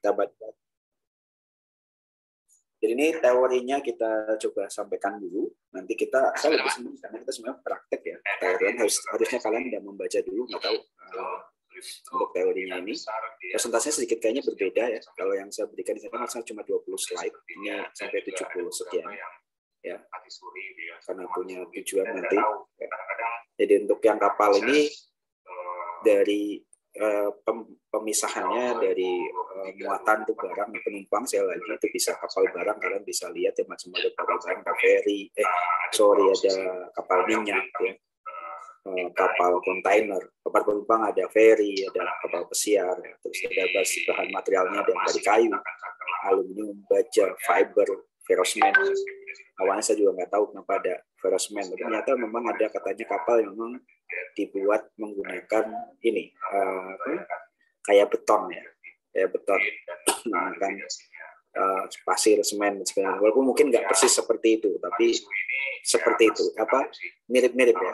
kita baca. Jadi ini teorinya kita coba sampaikan dulu. Nanti saya lebih senang karena kita sebenarnya praktek ya. Teorinya harusnya kalian udah membaca dulu, nggak tahu untuk teorinya ini. Presentasinya sedikit kayaknya berbeda ya. Kalau yang saya berikan di sana cuma 20 slide, ini sampai 70 sekian. Ya, karena punya tujuan nanti. Ya. Jadi untuk yang kapal ini dari pemisahannya dari muatan tuh barang penumpang saya lagi itu bisa kapal barang, kalian bisa lihat ya macam-macam kapal barang, ada ferry, ada kapal minyak ya, kapal kontainer, kapal penumpang ada ferry, ada kapal pesiar, ya. Terus ada bahan materialnya ada yang dari kayu, aluminium, baja, fiber, ferrocement. Awalnya saya juga nggak tahu kenapa ada ferrocement, tapi ternyata memang ada katanya kapal yang memang dibuat menggunakan ini kayak beton ya, kayak beton, menggunakan pasir, semen, dan sebagainya. Walaupun mungkin nggak persis seperti itu, tapi seperti itu, mirip-mirip ya.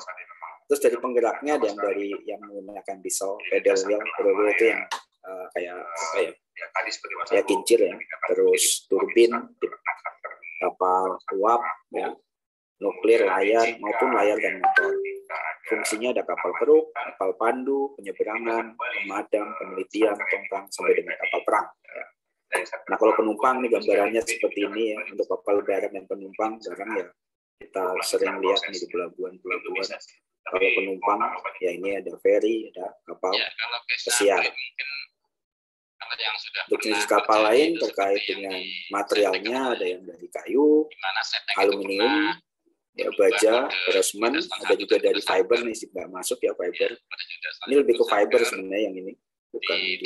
Terus dari penggeraknya ada yang menggunakan diesel, pedal wheel itu yang kayak apa ya, kayak kincir ya. Terus turbin, kapal uap, ya, nuklir, layar maupun layar dan motor. Fungsinya ada kapal keruk, kapal pandu, penyeberangan, pemadam, penelitian, tongkang, sampai dengan kapal perang. Ya. Nah kalau penumpang ini gambarannya seperti ini ya, untuk kapal barang dan penumpang barang ya kita sering lihat nih di pelabuhan-pelabuhan. Kalau penumpang ya ini ada ferry, ada kapal pesiar. Untuk jenis kapal lain terkait dengan materialnya ada yang dari kayu, aluminium, ya, baja, ferrocement, ada juga dari fiber nih nggak masuk ya fiber. Ini lebih ke fiber sebenarnya yang ini, bukan di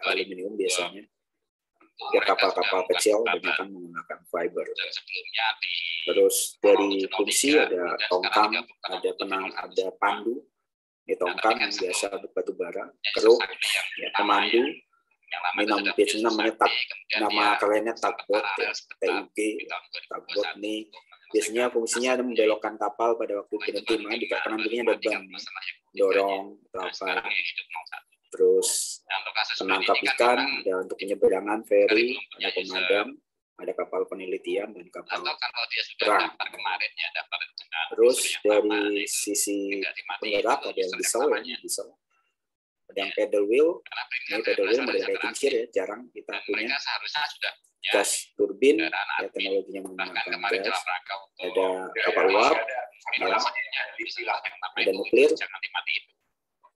aluminium biasanya. Ya kapal-kapal kecil banyak kan menggunakan fiber. Terus dari fungsi ada tongkang, ada pandu, ini tongkang yang biasa batu bara, keruk, ya, pemandu. Ini biasanya nama kerennya tugboat, ya, TUG, tugboat nih. Biasanya fungsinya ada membelokkan kapal pada waktu berhenti, mana di kanan kirinya ada ban, dorong atau apa. Terus penangkap ikan, ada untuk penyeberangan ferry, ada pemadam, ada kapal penelitian dan kapal perang. Terus dari sisi penggerak ada yang diesel, ada yang pedal wheel. Ini pedal wheel model kayak kincir ya, jarang kita punya. Gas turbin, ya, teknologinya menggunakan gas. Ada kapal uap, ya, ada nuklir,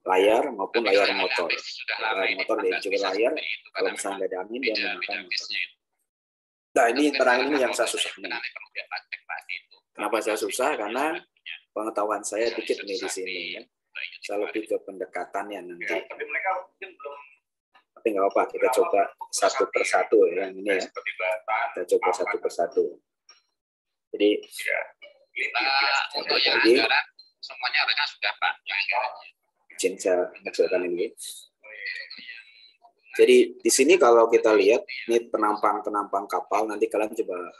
layar maupun layar motor. Layar motor dan juga layar, kalau misalnya nggak ada angin dia menggunakan motor. Nah ini terakhir ini yang saya susah nih. Kenapa saya susah? Karena pengetahuan saya dikit nih di sini ya. Saya lebih ke pendekatannya nanti. Tapi nggak apa-apa, kita coba satu persatu ya, yang ini ya. Kita coba satu persatu. Jadi lagi semuanya harusnya sudah Pak. Izin saya menjelaskan ini. Jadi di sini kalau kita lihat ini penampang kapal, nanti kalian coba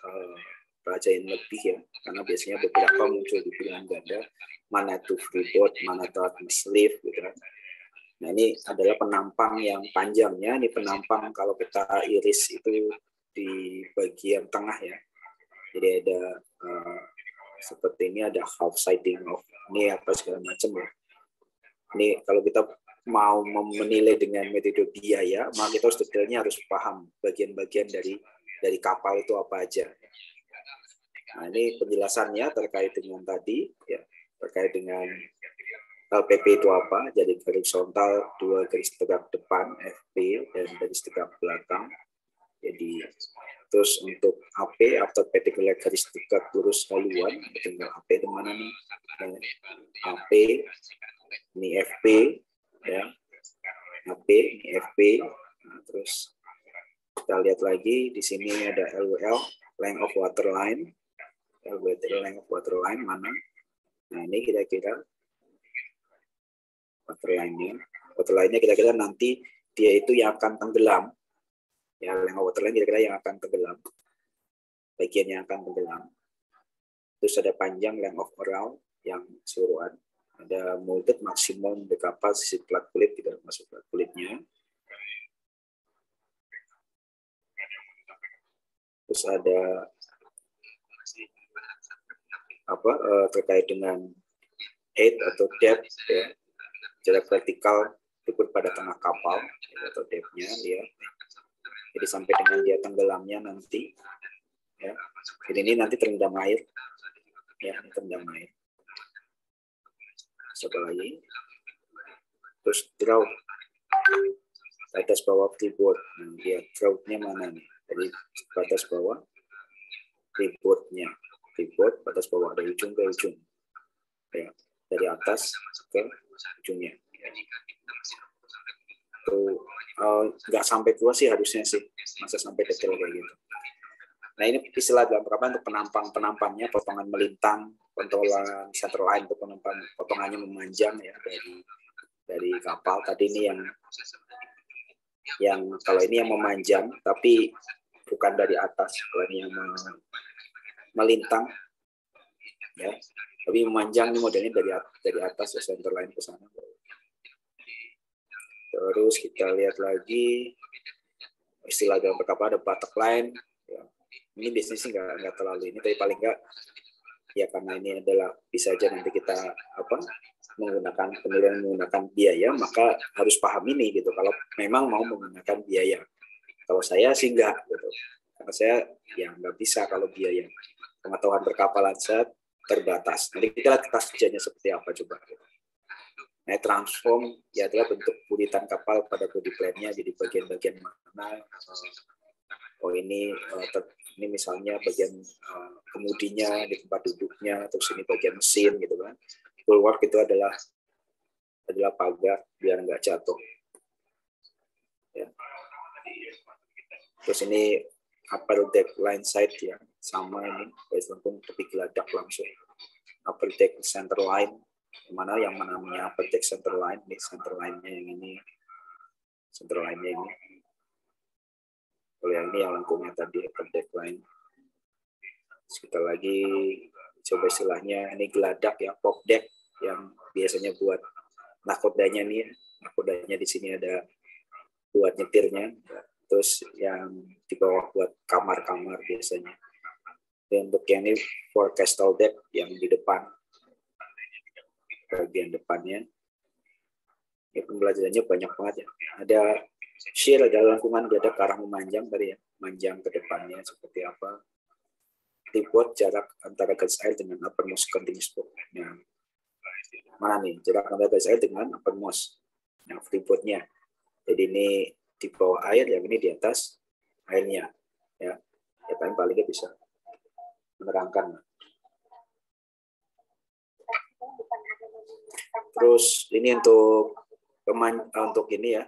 bacain lebih ya, karena biasanya beberapa muncul di pilihan ganda, mana itu freeboard, mana itu sleeve gitu kan. Nah ini adalah penampang yang panjangnya, ini penampang kalau kita iris itu di bagian tengah ya. Jadi ada seperti ini ada half siding of ini apa segala macam ya. Ini kalau kita mau menilai dengan metode biaya, maka kita harus detailnya harus paham bagian-bagian dari kapal itu apa aja. Nah ini penjelasannya terkait dengan tadi ya, terkait dengan LPP itu apa? Jadi garis horizontal, 2 garis tegak depan FP dan garis tegak belakang. Jadi terus untuk AP atau particular garis tegak lurus haluan, tinggal AP di mana nih? AP ini FP ya. AP ini FP. Nah, terus kita lihat lagi di sini ada LWL, length of water line. LWL length of water line mana? Nah, ini kira-kira waterline-nya kira-kira nanti dia itu yang akan tenggelam. Ya, length of waterline kira-kira yang akan tenggelam. Bagian yang akan tenggelam. Terus ada panjang length of oral yang keseluruhan. Ada molded maksimum di kapal sisi plat kulit, tidak masuk plat kulitnya. Terus ada terkait dengan height atau depth, ya, jarak vertikal diukur pada tengah kapal atau depth-nya, ya. Jadi sampai dengan dia tenggelamnya nanti, ya. Jadi ini nanti terendam air, ya, terendam air. Coba lagi. Terus draught, batas bawah freeboard. Nah, dia draught-nya mana nih? Jadi batas bawah freeboard-nya. Freeboard batas bawah dari ujung ke ujung, ya, dari atas ke ujungnya. Tuh nggak sampai tua sih harusnya sih, masa sampai detail kayak gitu. Nah ini istilah dalam kapal untuk penampangnya, potongan melintang, pentolan centerline untuk potongannya memanjang, ya, dari kapal. Tadi ini yang kalau ini yang memanjang tapi bukan dari atas, kalau ini yang melintang, ya, tapi memanjang ini modelnya dari atas, ya, centerline ke sana. Terus kita lihat lagi istilah dalam kapal ada buttock line, ya. Ini bisnis sih nggak terlalu ini, tapi paling nggak ya karena ini adalah bisa aja nanti kita menggunakan biaya, maka harus paham ini gitu. Kalau memang mau menggunakan biaya, kalau saya sih enggak gitu, karena saya ya nggak bisa kalau biaya. Pengetahuan berkapalan saya terbatas. Nanti kita lihat kertas kerjanya seperti apa coba. Nah, transform ya adalah bentuk buritan kapal pada body plan-nya, jadi bagian-bagian mana. Oh ini misalnya bagian kemudinya di tempat duduknya, terus ini bagian mesin gitu kan. Bulwark itu adalah pagar biar nggak jatuh. Ya. Terus ini upper deck line side, ya, sama ini, langsung tepi geladak langsung. Upper deck center line, yang namanya upper deck center line, ini center line-nya yang ini, center line-nya ini. Kalau yang ini yang lengkungnya tadi upper deck line. Sekali lagi coba istilahnya ini geladak, ya, pop deck yang biasanya buat nakodanya nih, nakodanya di sini ada buat nyetirnya. Terus yang di bawah buat kamar-kamar biasanya. Dan untuk yang ini forecastle deck yang di depan, bagian depannya. Ya, pembelajarannya banyak banget, ya. Ada shear, ada lengkungan, ada ke arah memanjang tadi, ya, manjang ke depannya seperti apa. Freeboard jarak antara garis air dengan uppermost continuous board. Nah, mana nih jarak antara garis air dengan uppermost? Nah, freeboardnya. Jadi ini di bawah air, yang ini di atas airnya, ya. Ya paling bisa menerangkan. Terus ini untuk ini, ya,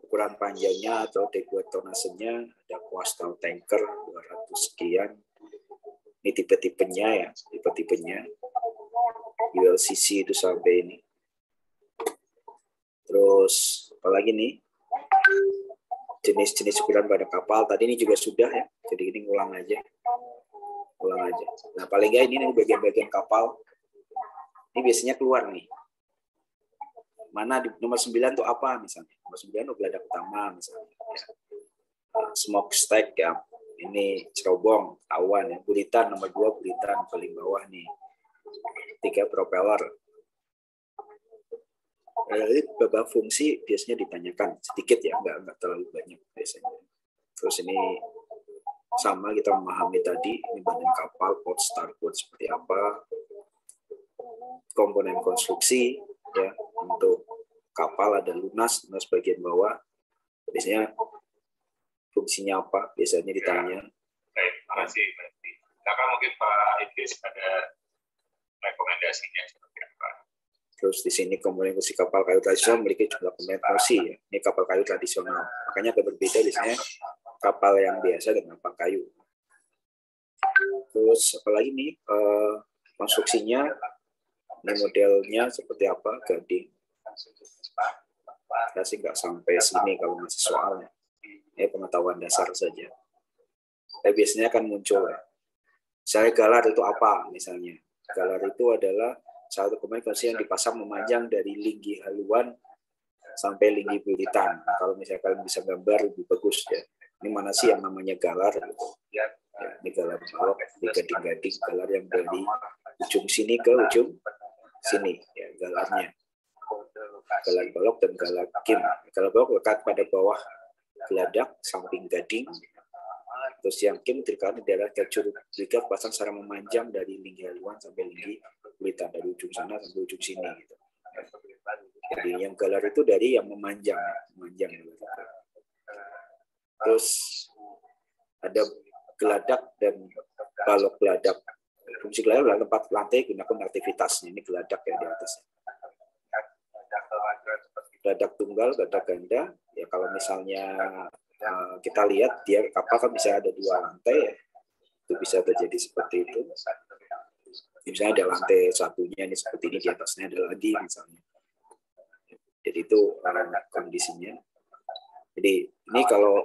ukuran panjangnya atau deadweight tonnage-nya ada coastal tanker 200 sekian. Ini tipe-tipenya, ya, tipe-tipenya. ULCC itu sampai ini. Terus apalagi nih, jenis-jenis ukuran pada kapal tadi ini juga sudah, ya, jadi ini ulang aja. Nah paling nggak ini bagian-bagian kapal ini biasanya keluar nih, mana di nomor 9 tuh apa misalnya, nomor 9 itu geladak utama misalnya, smokestack, ya, ini cerobong awan, ya, buritan nomor 2 buritan paling bawah nih, 3 propeller. Jadi beberapa fungsi biasanya ditanyakan sedikit, ya, nggak terlalu banyak biasanya. Terus ini sama kita memahami tadi ini badan kapal, port, starboard seperti apa, komponen konstruksi, ya, untuk kapal ada lunas bagian bawah, biasanya fungsinya apa biasanya ditanya. Baik, terima kasih. Kakak mungkin Pak Idris ada rekomendasinya seperti apa? Terus di sini komponen kursi kapal kayu tradisional memiliki jumlah komponen kursi, ya. Ini kapal kayu tradisional, makanya agak berbeda biasanya kapal yang biasa dengan kapal kayu. Terus apalagi nih konstruksinya, ini modelnya seperti apa, gading. Saya sih nggak sampai sini kalau masih soalnya, ini pengetahuan dasar saja. Tapi biasanya akan muncul, ya. Misalnya galar itu apa misalnya? Galar itu adalah satu komunikasi yang dipasang memanjang dari linggi haluan sampai linggi buritan. Kalau misalnya kalian bisa gambar lebih bagus, ya. Ini mana sih yang namanya galar? Ya, ini galar balok, ini gading-gading, galar yang dari ujung sini ke ujung sini, ya galarnya. Galar balok dan galar kim. Galar balok lekat pada bawah geladak, samping gading. Terus yang kim terkait adalah curug geladak pasang secara memanjang dari linggi haluan sampai linggi kulitan, dari ujung sana sampai ujung sini. Gitu. Jadi yang galar itu dari yang memanjang. Terus ada geladak dan balok geladak. Fungsi geladak adalah tempat lantai gunakan aktivitasnya. Ini geladak ya di atas. Geladak tunggal, geladak ganda. Ya kalau misalnya kita lihat dia kapal kan bisa ada 2 lantai ya. Itu bisa terjadi seperti itu. Misalnya ada lantai satunya ini seperti ini, di atasnya ada lagi misalnya. Jadi itu kondisinya. Jadi ini kalau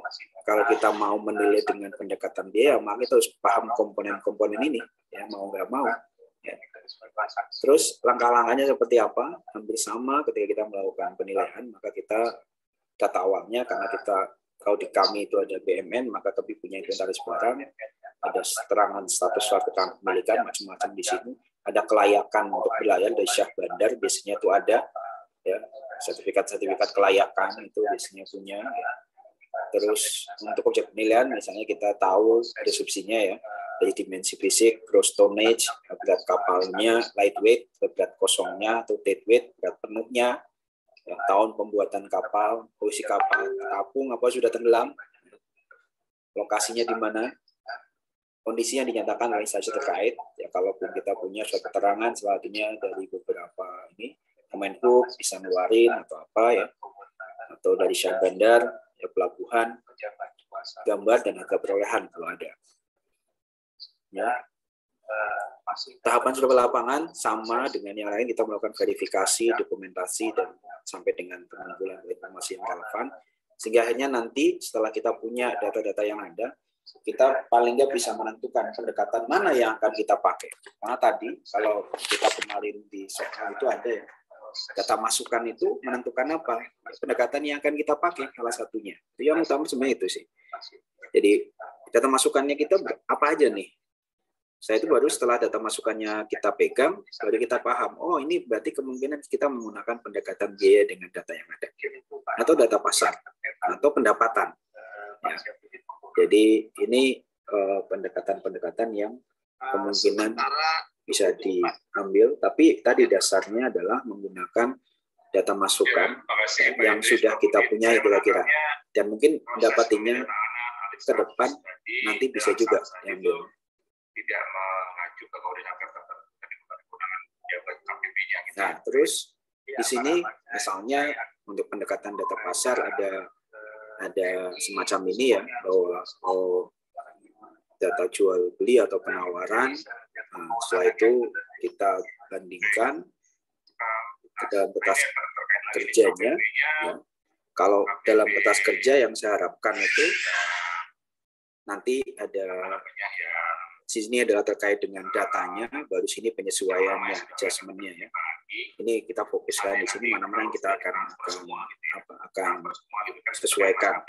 kita mau menilai dengan pendekatan biaya, maka kita harus paham komponen-komponen ini, ya mau nggak mau. Ya. Terus langkah-langkahnya seperti apa? Hampir sama ketika kita melakukan penilaian, maka kita data awalnya karena kita kalau di kami itu ada BMN, maka kami punya inventaris barang, ada keterangan status surat kepemilikan macam-macam di sini, ada kelayakan untuk berlayar dari syah bandar, biasanya itu ada. Ya, sertifikat kelayakan itu biasanya punya. Ya. Terus untuk objek penilaian misalnya kita tahu ada subsidinya ya, dari dimensi fisik, gross tonnage, berat kapalnya, lightweight, berat kosongnya atau deadweight, berat penuhnya, ya, tahun pembuatan kapal, posisi kapal, apung apa sudah tenggelam, lokasinya di mana, kondisi yang dinyatakan oleh instansi terkait. Ya kalaupun kita punya suatu keterangan selanjutnya dari beberapa ini Kemenhub bisa ngeluarin atau apa ya, atau dari syah bandar, ya pelabuhan, gambar dan harga perolehan kalau ada. Ya, tahapan sudah ke lapangan sama dengan yang lain, kita melakukan verifikasi, dokumentasi dan sampai dengan pengumpulan informasi yang relevan, sehingga akhirnya nanti setelah kita punya data-data yang ada, kita paling nggak bisa menentukan pendekatan mana yang akan kita pakai. Karena tadi kalau kita kemarin di soal itu ada ya, data masukan itu menentukan apa? Pendekatan yang akan kita pakai salah satunya. Itu yang utama sebenarnya itu sih. Jadi data masukannya kita apa aja nih? Saya itu baru setelah data masukannya kita pegang, baru kita paham, oh ini berarti kemungkinan kita menggunakan pendekatan biaya dengan data yang ada. Atau data pasar, atau pendapatan. Ya. Jadi ini pendekatan-pendekatan yang kemungkinan bisa diambil, tapi tadi dasarnya adalah menggunakan data masukan yang sudah kita punya kira-kira, dan mungkin mendapatinya ke depan nanti bisa juga diambil. Tidak mengacu ke koordinator KPP-nya. Nah, terus di sini misalnya untuk pendekatan data pasar ada semacam ini ya, bahwa data jual beli atau penawaran. Nah, setelah itu kita bandingkan dalam batas kerjanya. Ya. Kalau dalam batas kerja yang saya harapkan itu nanti ada sini adalah terkait dengan datanya, baru sini penyesuaiannya, adjustment-nya ya. Ini kita fokuskan di sini mana-mana yang kita akan sesuaikan.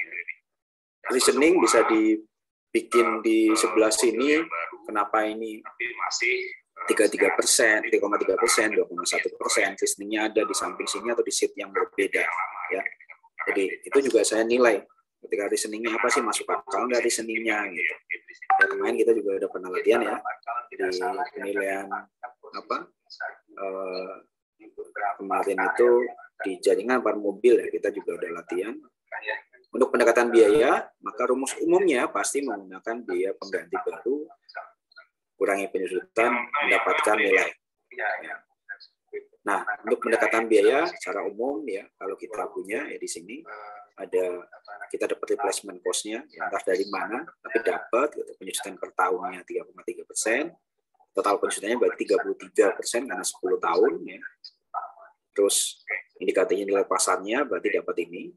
Listening bisa dibikin di sebelah sini. Kenapa ini 3,3%, 2,1%, listeningnya ada di samping sini atau di sheet yang berbeda ya. Jadi itu juga saya nilai. Ketika listeningnya apa sih, masuk akal nggak listeningnya gitu. Dan kemarin kita juga ada penelitian ya di penilaian kemarin itu di jaringan par mobil ya, kita juga ada latihan. Untuk pendekatan biaya, maka rumus umumnya pasti menggunakan biaya pengganti baru, kurangi penyusutan, mendapatkan nilai. Nah, untuk pendekatan biaya secara umum ya, kalau kita punya ya di sini ada, kita dapat replacement cost-nya, ya, entah dari mana, tapi dapat penyusutan per tahunnya 3,3%, total penyusutannya berarti 33% karena 10 tahun ya. Terus indikatornya nilai pasarnya berarti dapat ini.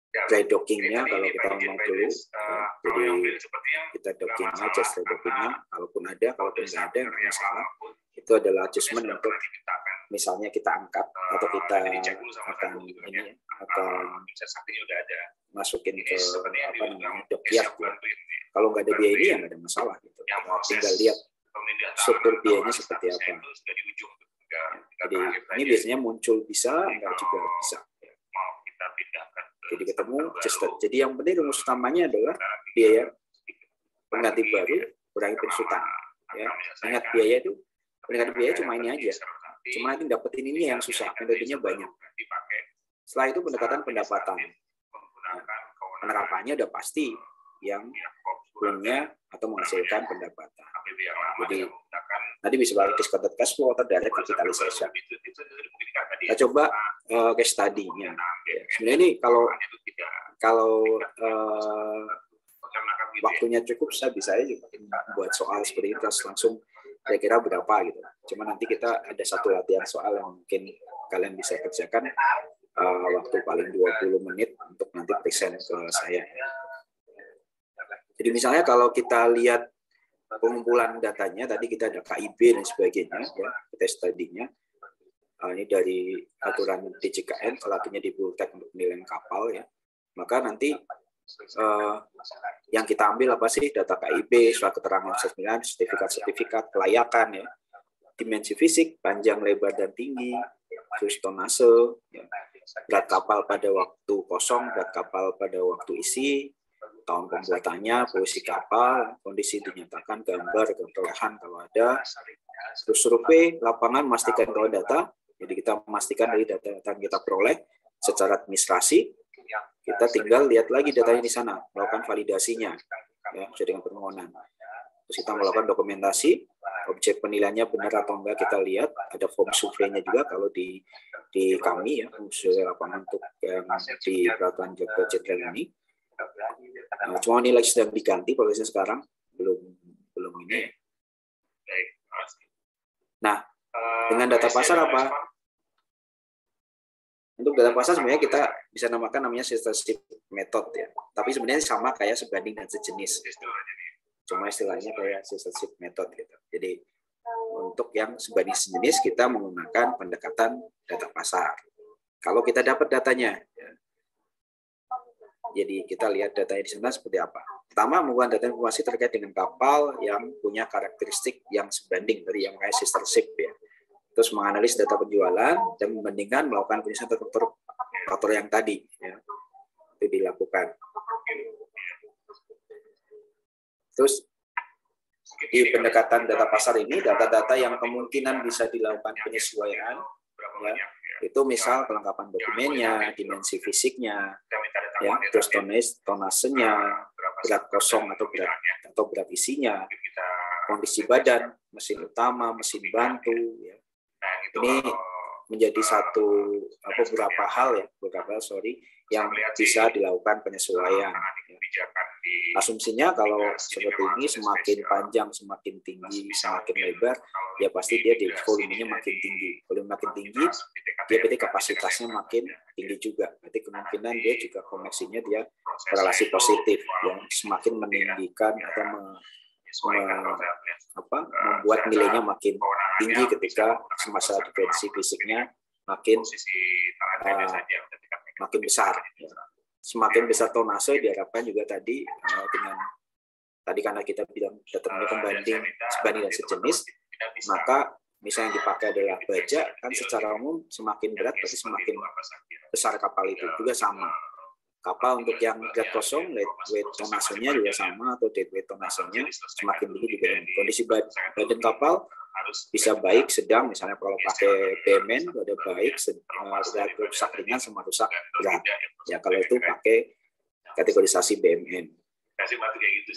Dry docking-nya kalau kita ngomong dulu, jadi kita dockingnya, just dockingnya, kalaupun ada, kalaupun nggak ada nggak masalah. Itu adalah adjustment untuk misalnya kita angkat atau kita akan ini masukin ke apa namanya dokyard ya. Kalau nggak ada biaya ini ya nggak ada masalah gitu. Tinggal lihat struktur biayanya seperti apa. Jadi ini biasanya muncul bisa, nggak juga bisa. Jadi ketemu adjusted. Jadi yang penting rumus utamanya adalah biaya pengganti baru kurangi pensutan. Ya, ingat biaya itu pengganti biaya cuma ini aja. Cuma nanti dapetin ini yang susah, metodenya banyak. Setelah itu pendekatan pendapatan. Nah, penerapannya udah pasti yang punya atau menghasilkan pendapatan. Jadi nanti bisa balik discounted cash flow atau direct capitalization. Kita coba case study-nya. Ya, sebenarnya ini kalau waktunya cukup, saya bisa aja buat soal seperti itu terus langsung kira-kira berapa gitu. Cuma nanti kita ada satu latihan soal yang mungkin kalian bisa kerjakan waktu paling 20 menit untuk nanti present ke saya. Jadi misalnya kalau kita lihat pengumpulan datanya, tadi kita ada KIB dan sebagainya, ya, case study-nya. Ini dari aturan DJKN, kalau artinya di Bultek untuk penilaian kapal, ya. Maka nanti yang kita ambil apa sih? Data KIB, surat keterangan resmian, sertifikat kelayakan, ya. Dimensi fisik, panjang, lebar, dan tinggi, terus tonase, ya. Berat kapal pada waktu kosong, berat kapal pada waktu isi, tahun pembuatannya, posisi kapal, kondisi dinyatakan, gambar, kekelahan kalau ada, terus survei lapangan, memastikan kalau data, jadi kita memastikan dari data-data yang kita peroleh secara administrasi, kita tinggal lihat lagi datanya di sana, melakukan validasinya, ya, sesuai dengan permohonan. Terus kita melakukan dokumentasi, objek penilaiannya benar atau enggak kita lihat, ada form surveinya juga kalau di kami ya, survei lapangan untuk yang di peraturan Jogja Jenderal ini. Cuma nilai sedang diganti prosesnya sekarang belum ini. Nah, dengan data pasar apa? Untuk data pasar sebenarnya kita bisa namanya censorship method ya. Tapi sebenarnya sama kayak sebanding dan sejenis. Cuma istilahnya kayak censorship method gitu. Jadi untuk yang sebanding sejenis kita menggunakan pendekatan data pasar. Kalau kita dapat datanya, ya. Jadi kita lihat datanya di sana seperti apa. Pertama, menggunakan data informasi terkait dengan kapal yang punya karakteristik yang sebanding dari yang kayak sister ship ya. Terus menganalisis data penjualan dan membandingkan melakukan penyusunan faktor yang tadi ya. Itu dilakukan. Terus di pendekatan data pasar ini data-data yang kemungkinan bisa dilakukan penyesuaian ya. Itu misal kelengkapan dokumennya, dimensi fisiknya, ya, terus tonasenya, berat kosong atau berat isinya, kondisi badan, mesin utama, mesin bantu, ya. Ini menjadi beberapa hal yang bisa dilakukan penyesuaian. Asumsinya kalau seperti ini semakin panjang, semakin tinggi, semakin lebar, ya pasti dia di volumenya makin tinggi. Volume makin tinggi, dia berarti kapasitasnya makin tinggi juga. Berarti kemungkinan dia juga koneksinya dia korelasi positif, yang semakin meninggikan atau membuat nilainya makin tinggi ketika masalah dimensi fisiknya makin besar. Semakin besar tonase diharapkan juga tadi karena kita bilang datanya sebanding dan sejenis, maka misalnya yang dipakai adalah baja, kan secara umum semakin berat berarti semakin besar kapal itu juga sama. Kapal untuk yang berat kosong, weight tonasenya juga sama, atau deadweight tonasenya semakin tinggi juga. Kondisi badan kapal bisa baik, sedang, misalnya kalau pakai BMN ada baik, rusak ringan sama rusak berat. Ya kalau itu pakai kategorisasi BMN.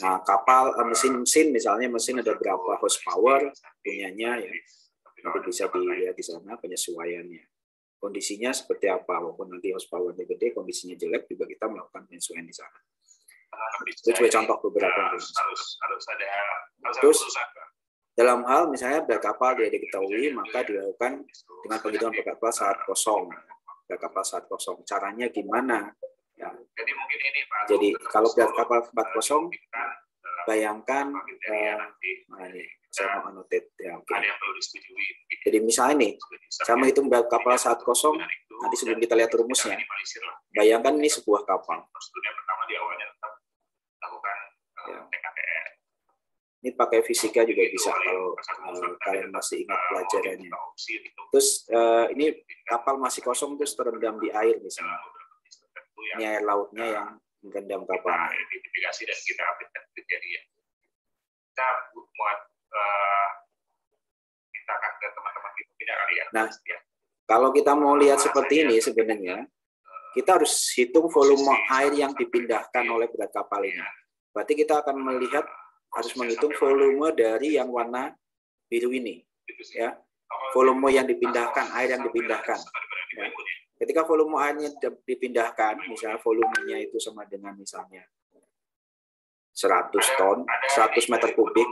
Nah kapal mesin misalnya mesin ada berapa horsepower punyanya ya, nanti bisa dilihat di sana penyesuaiannya. Kondisinya seperti apa, walaupun nanti horsepower-nya gede, kondisinya jelek juga kita melakukan penyesuaian di sana. Itu cuma contoh beberapa. Terus dalam hal misalnya berat kapal tidak diketahui, maka dilakukan dengan penghitungan berat kapal saat kosong. Berat kapal saat kosong. Caranya gimana? Ya. Jadi kalau berat kapal saat kosong, bayangkan saya mau annotate ya. Ada yang perlu disetujui. Jadi misalnya nih, saya menghitung berat kapal saat kosong. Nanti sebelum kita lihat rumusnya, bayangkan ini sebuah kapal. Prosedur yang pertama di awalnya tetap lakukan PKPR. Ini pakai fisika juga bisa kalau kalian masih ingat pelajarannya. Terus ini kapal masih kosong terus terendam di air misalnya. Ini air lautnya yang merendam kapal. Identifikasi dan kita update kriteria. Kita buat kita akan ke teman-teman di tidak kali ya. Nah, kalau kita mau lihat seperti ini sebenarnya kita harus hitung volume air yang dipindahkan oleh berat kapal ini. Berarti kita akan melihat harus menghitung volume dari yang warna biru ini, ya. Volume yang dipindahkan, air yang dipindahkan. Ya. Ketika volume airnya dipindahkan, misalnya volumenya itu sama dengan misalnya 100 ton, 100 meter kubik.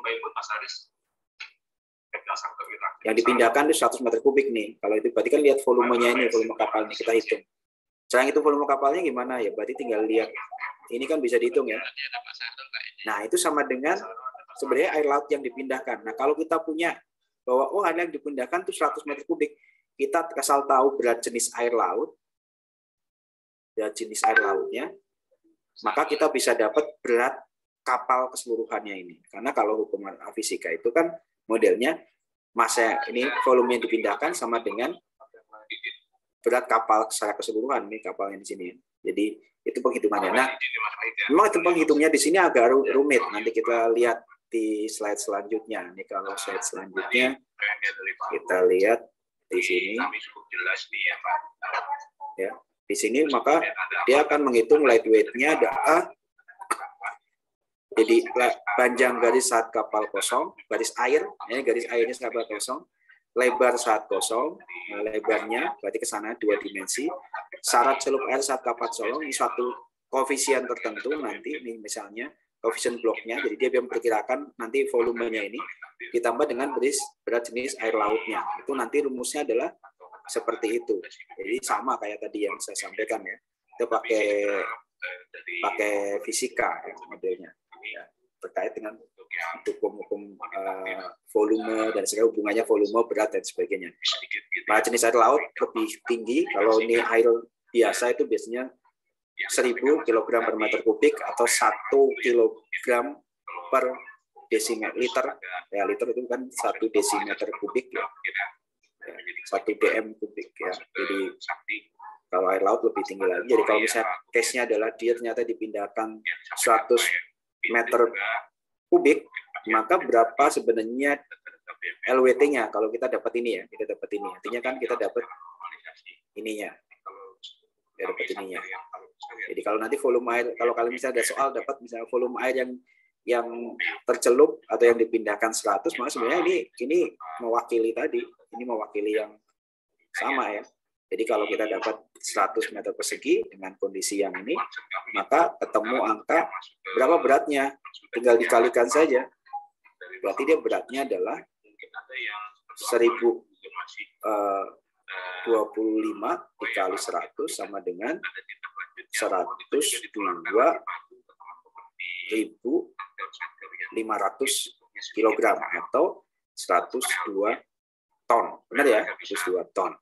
Yang dipindahkan itu 100 meter kubik nih. Kalau itu berarti kan lihat volumenya ini, volume kapalnya kita hitung. Sekarang itu volume kapalnya gimana ya? Berarti tinggal lihat. Ini kan bisa dihitung ya. Nah, itu sama dengan sebenarnya air laut yang dipindahkan. Nah, kalau kita punya bahwa air yang dipindahkan itu 100 meter kubik, kita asal tahu berat jenis air laut, berat jenis air lautnya, maka kita bisa dapat berat kapal keseluruhannya ini. Karena kalau hukum fisika itu kan modelnya massa ini volume yang dipindahkan sama dengan berat kapal secara keseluruhan nih kapalnya di sini. Jadi itu penghitungannya. Nah, memang itu penghitungnya di sini agak rumit. Nanti kita lihat di slide selanjutnya. Ini kalau slide selanjutnya kita lihat di sini. Ya, di sini maka dia akan menghitung light weight-nya adalah jadi panjang garis saat kapal kosong, garis air, ya, garis airnya kapal kosong, lebar saat kosong, lebarnya berarti ke sana 2 dimensi. Syarat celup air saat kapal kosong ini suatu koefisien tertentu nanti ini misalnya koefisien bloknya, jadi dia memperkirakan nanti volumenya ini ditambah dengan berat jenis air lautnya. Itu nanti rumusnya adalah seperti itu. Jadi sama kayak tadi yang saya sampaikan ya. Kita pakai fisika ya, modelnya. Ya, terkait dengan hukum-hukum volume dan segala hubungannya volume, berat dan sebagainya. Nah, jenis air laut lebih tinggi. Kalau ini air biasa itu biasanya 1000 kg per meter kubik atau 1 kg per desimeter. Ya, liter itu kan 1 desimeter kubik ya. 1 dm kubik ya. Jadi kalau air laut lebih tinggi lagi. Jadi kalau misalnya case-nya adalah dia ternyata dipindahkan 100 meter kubik, maka berapa sebenarnya LWT-nya kalau kita dapat ini ya, kita dapat ini. Artinya kan kita dapat ininya. Ya, dapat ininya. Jadi kalau nanti volume air, kalau kalian misalnya ada soal dapat misalnya volume air yang tercelup atau yang dipindahkan 100, maka sebenarnya ini mewakili tadi, ini mewakili yang sama ya. Jadi kalau kita dapat 100 meter persegi dengan kondisi yang ini, maka ketemu angka berapa beratnya, tinggal dikalikan saja. Berarti dia beratnya adalah 1025 dikali 100 sama dengan 102.500 kg atau 102 ton. Benar ya? 102 ton.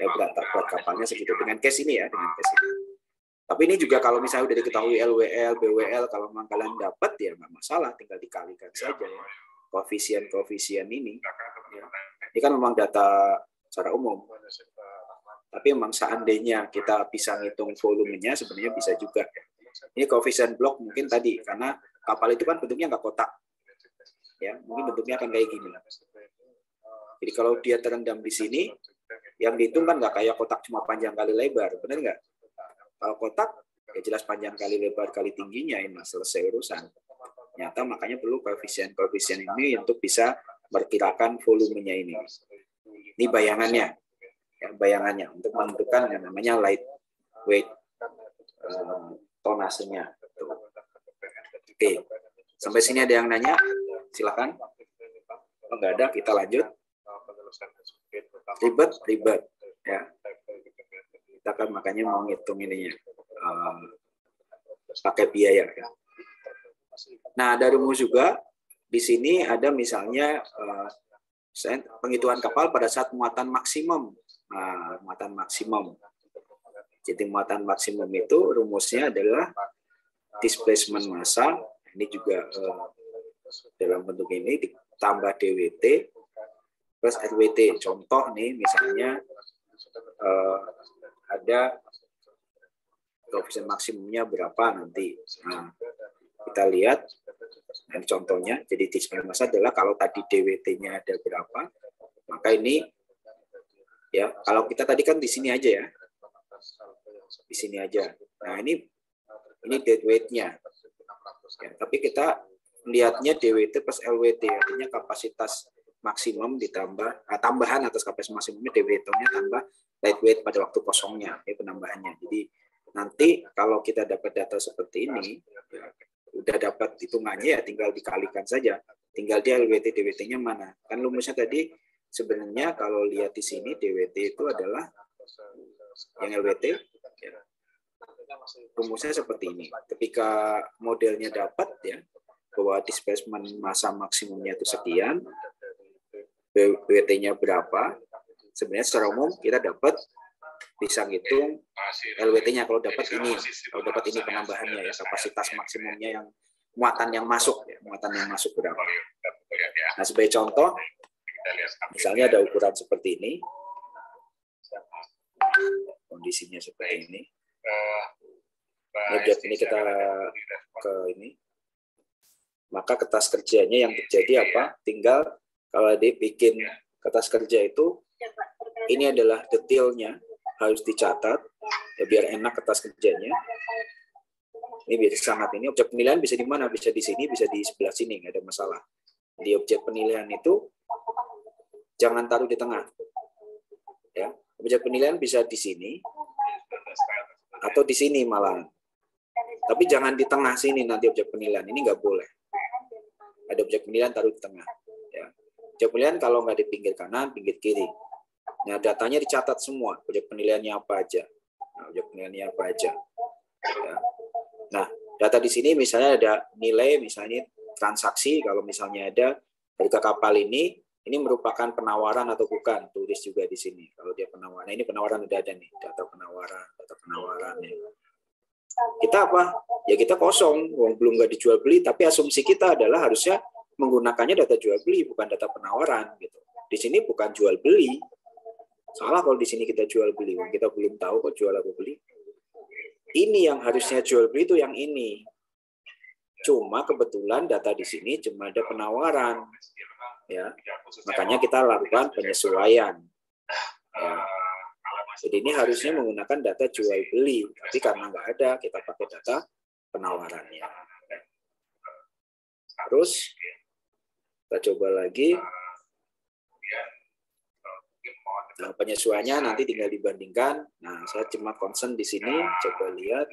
Ya, berat kapalnya segitu dengan case ini ya, dengan case ini. Tapi ini juga kalau misalnya udah diketahui LWL, BWL, kalau memang kalian dapat ya nggak masalah, tinggal dikalikan saja ya. Koefisien ini. Ya. Ini kan memang data secara umum. Tapi memang seandainya kita bisa ngitung volumenya sebenarnya bisa juga. Ini koefisien blok mungkin tadi karena kapal itu kan bentuknya nggak kotak. Ya, mungkin bentuknya akan kayak gini. Jadi kalau dia terendam di sini, yang dihitung kan nggak kayak kotak cuma panjang kali lebar, benar nggak? Kalau kotak, ya jelas panjang kali lebar kali tingginya, ini selesai urusan. Nyata makanya perlu koefisien ini untuk bisa memperkirakan volumenya ini. Ini bayangannya, ya, bayangannya untuk menentukan yang namanya light weight tonasenya. Oke, sampai sini ada yang nanya? Silakan. Oh, nggak ada, kita lanjut. Ribet ya. Kita kan makanya mau ngitung ininya pakai biaya ya. Nah, ada rumus juga di sini ada misalnya penghitungan kapal pada saat muatan maksimum. Nah, muatan maksimum. Jadi muatan maksimum itu rumusnya adalah displacement massa, ini juga dalam bentuk ini ditambah DWT plus RWT. Contoh nih misalnya ada koefisien maksimumnya berapa nanti. Nah, kita lihat dan contohnya, jadi displacement massa adalah kalau tadi DWT-nya ada berapa, maka ini ya kalau kita tadi kan di sini aja ya, di sini aja. Nah ini dead weight-nya. Ya, tapi kita lihatnya DWT plus LWT, artinya kapasitas maksimum ditambah tambahan atas kapasitas maksimumnya DWT-nya tambah light weight pada waktu kosongnya, ya penambahannya. Jadi nanti kalau kita dapat data seperti ini, ya, udah dapat hitungannya ya tinggal dikalikan saja. Tinggal dia LWT DWT-nya mana. Kan rumusnya tadi sebenarnya kalau lihat di sini DWT itu adalah yang LWT ya, rumusnya seperti ini. Ketika modelnya dapat ya bahwa displacement massa maksimumnya itu sekian, DWT-nya berapa, sebenarnya secara umum kita dapat bisa ngitung LWT-nya kalau dapat ini penambahannya ya, kapasitas maksimumnya yang muatan yang masuk ya, muatan yang masuk berapa. Nah, sebagai contoh misalnya ada ukuran seperti ini. Kondisinya seperti ini. Ini kita ke ini. Maka kertas kerjanya yang terjadi apa? Tinggal kalau dibikin kertas kerja itu ini adalah detailnya harus dicatat ya, biar enak kertas kerjanya. Ini biasa sangat ini objek penilaian bisa di mana? Bisa di sini, bisa di sebelah sini, nggak ada masalah. Di objek penilaian itu jangan taruh di tengah. Ya, objek penilaian bisa di sini atau di sini malah. Tapi jangan di tengah sini nanti objek penilaian, ini nggak boleh. Ada objek penilaian taruh di tengah. Ya. Objek penilaian kalau nggak di pinggir kanan, pinggir kiri. Nah, datanya dicatat semua, objek penilaiannya apa aja. Nah, objek penilaiannya apa aja. Ya. Nah, data di sini misalnya ada nilai, misalnya transaksi, kalau misalnya ada harga kapal ini merupakan penawaran atau bukan, tulis juga di sini. Kalau dia penawaran, ini penawaran udah ada nih, data penawaran. Ya. Kita apa? Ya kita kosong, belum nggak dijual beli, tapi asumsi kita adalah harusnya menggunakannya data jual beli, bukan data penawaran. Gitu. Di sini bukan jual beli. Salah kalau di sini kita jual beli, kita belum tahu kok jual atau beli. Ini yang harusnya jual beli itu yang ini. Cuma kebetulan data di sini cuma ada penawaran. Ya, makanya kita lakukan penyesuaian. Ya. Jadi ini harusnya menggunakan data jual beli, tapi karena nggak ada, kita pakai data penawarannya. Terus kita coba lagi. Nah, penyesuaiannya nanti tinggal dibandingkan. Nah, saya cuma concern di sini, coba lihat.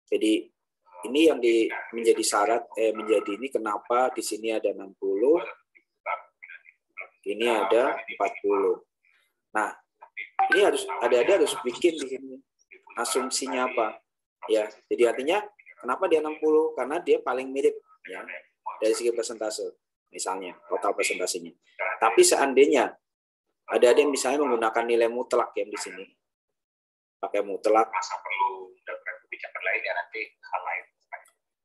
Jadi ini yang menjadi syarat menjadi ini kenapa di sini ada 60, ini ada 40. Nah, ini harus bikin di sini asumsinya apa? Ya, jadi artinya kenapa dia 60? Karena dia paling mirip ya dari segi persentase. Misalnya total presentasinya. Tapi seandainya ada yang misalnya menggunakan nilai mutlak yang di sini, pakai mutlak, masa perlu mendapatkan kebijakan lain ya nanti hal lain.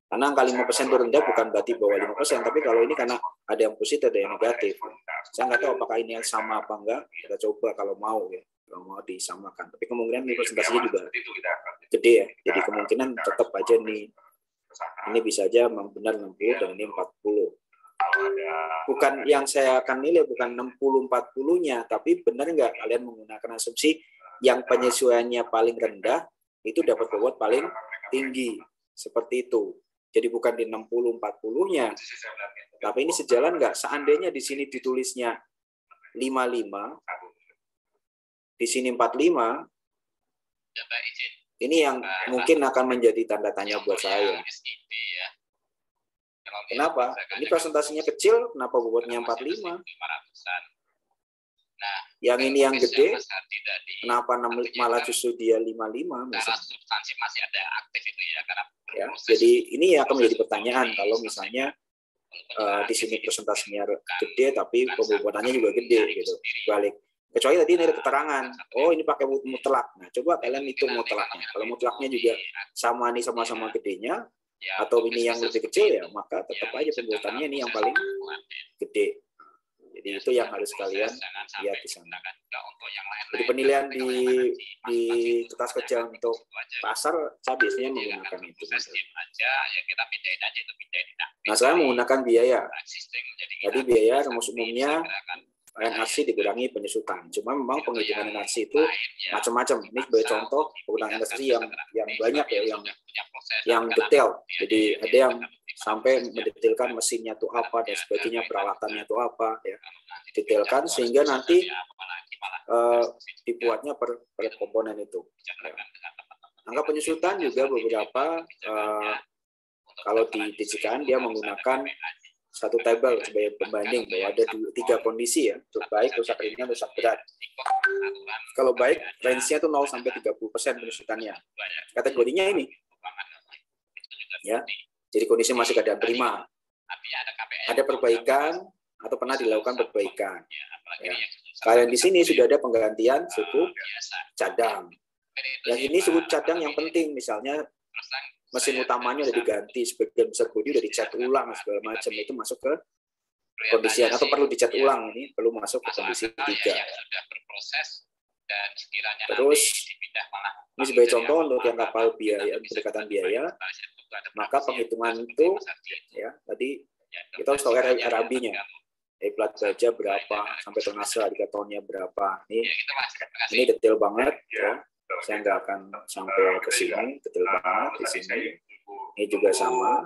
Karena angka 5% itu rendah bukan berarti bahwa 5%, tapi kalau ini karena ada yang positif ada yang negatif. Saya nggak tahu apakah ini yang sama apa enggak. Kita coba kalau mau ya, kalau mau disamakan. Tapi kemungkinan ini presentasinya juga gede ya. Jadi kemungkinan tetap aja nih ini bisa aja benar 60 dan ini 40. Bukan yang saya akan nilai bukan 60-40-nya, tapi benar nggak kalian menggunakan asumsi yang penyesuaiannya paling rendah itu dapat bobot paling tinggi seperti itu. Jadi bukan di 60-40-nya, tapi ini sejalan nggak? Seandainya di sini ditulisnya 55, di sini 45, ini yang mungkin akan menjadi tanda tanya buat saya. Kenapa? Ini presentasinya kecil, kenapa bobotnya 45? Yang ini yang gede, kenapa malah justru dia 55 misalnya? asuransi masih ada aktif itu ya, karena ya. Jadi ini akan menjadi pertanyaan kalau misalnya di sini presentasinya gede tapi pembobotannya juga gede gitu. Balik. Kecuali tadi ini ada keterangan, oh ini pakai mutlak. Nah, coba kalian hitung mutlaknya. Kalau mutlaknya juga sama nih, sama-sama gedenya, atau ini yang lebih kecil ya, maka tetap aja pembobotannya ini yang paling gede. Jadi itu yang harus kalian lihat di sana. Jadi penilaian di kertas kerja untuk pasar, saya biasanya menggunakan itu. Nah, saya menggunakan biaya. Jadi biaya rumus umumnya NRC dikurangi penyusutan. Cuma memang penghitungan NRC itu macam-macam. Ini sebagai contoh penggunaan NRC yang banyak ya, yang detail. Jadi ada yang sampai mendetailkan mesinnya itu apa dan sebagainya, peralatannya itu apa ya. Detailkan sehingga nanti dibuatnya per komponen itu. Angka penyusutan juga beberapa kalau di Digikan dia menggunakan satu tabel sebagai pembanding bahwa ada 3 kondisi ya, baik, rusak ringan, rusak berat. Kalau baik, range-nya itu 0 sampai 30% penyusutannya. Kategorinya ini. Ya. Jadi kondisi masih keadaan prima. Ada perbaikan atau pernah dilakukan perbaikan. Ya. Kalian di sini sudah ada penggantian suku cadang. Yang ini suku cadang yang penting, misalnya mesin utamanya udah diganti, sebagian besar bodi udah dicat ulang segala macam, itu masuk ke kondisi atau perlu dicat ulang, ini perlu masuk ke kondisi 3. Terus ini sebagai contoh untuk yang kapal biaya, pendekatan biaya, maka penghitungan itu ya tadi kita harus tahu RAB-nya. Plat baja berapa sampai tonase tonnya berapa. Ini detail banget ya. Saya nggak akan sampai ke sini, detail banget di sini. Ini juga sama,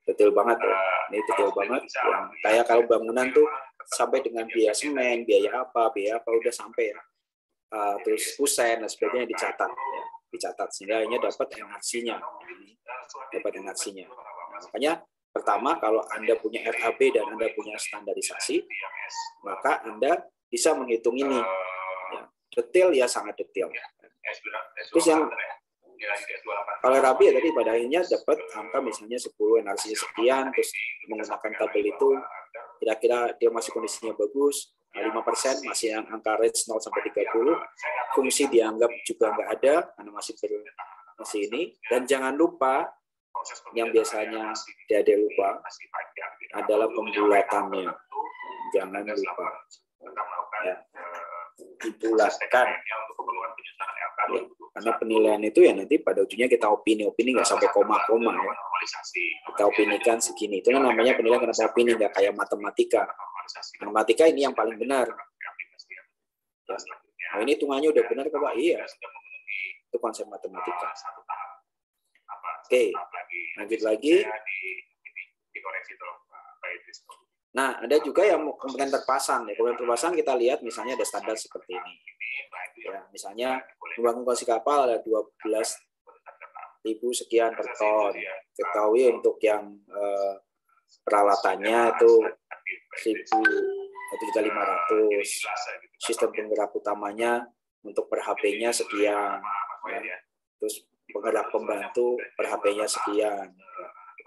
detail banget ya. Ini detail banget. Yang kayak kalau bangunan tuh sampai dengan biaya semen, biaya apa udah sampai ya. Terus kusen dan sebagainya dicatat ya, dicatat sehingga ini dapat NRC-nya, makanya pertama kalau Anda punya RAB dan Anda punya standarisasi, maka Anda bisa menghitung ini ya. Detail ya, sangat detail. Terus yang kalau RAB ya tadi pada akhirnya dapat angka misalnya 10, NRC-nya sekian, terus menggunakan tabel itu kira-kira dia masih kondisinya bagus, 5% masih yang angka range 0 sampai 30, fungsi dianggap juga nggak ada karena masih ini. Dan jangan lupa yang biasanya tidak ada lupa adalah pembulatannya, jangan lupa ya, dibulatkan ya. Karena penilaian itu ya nanti pada ujungnya kita opini nggak sampai koma-koma ya, kita opinikan segini, itu namanya penilaian. Kenapa opini, nggak kayak matematika ini yang paling benar ya. Nah, ini hitungannya udah benar Pak? Iya, itu konsep matematika. Oke, lanjut lagi. Nah, ada juga yang komponen terpasang. Ya, komponen terpasang kita lihat misalnya ada standar seperti ini. Ya, misalnya membangun kondisi kapal ada 12.000 sekian per ton. Ketahui untuk yang peralatannya itu 1.500. Sistem penggerak utamanya untuk per HP-nya sekian. Ya. Terus penggerak pembantu per HP-nya sekian.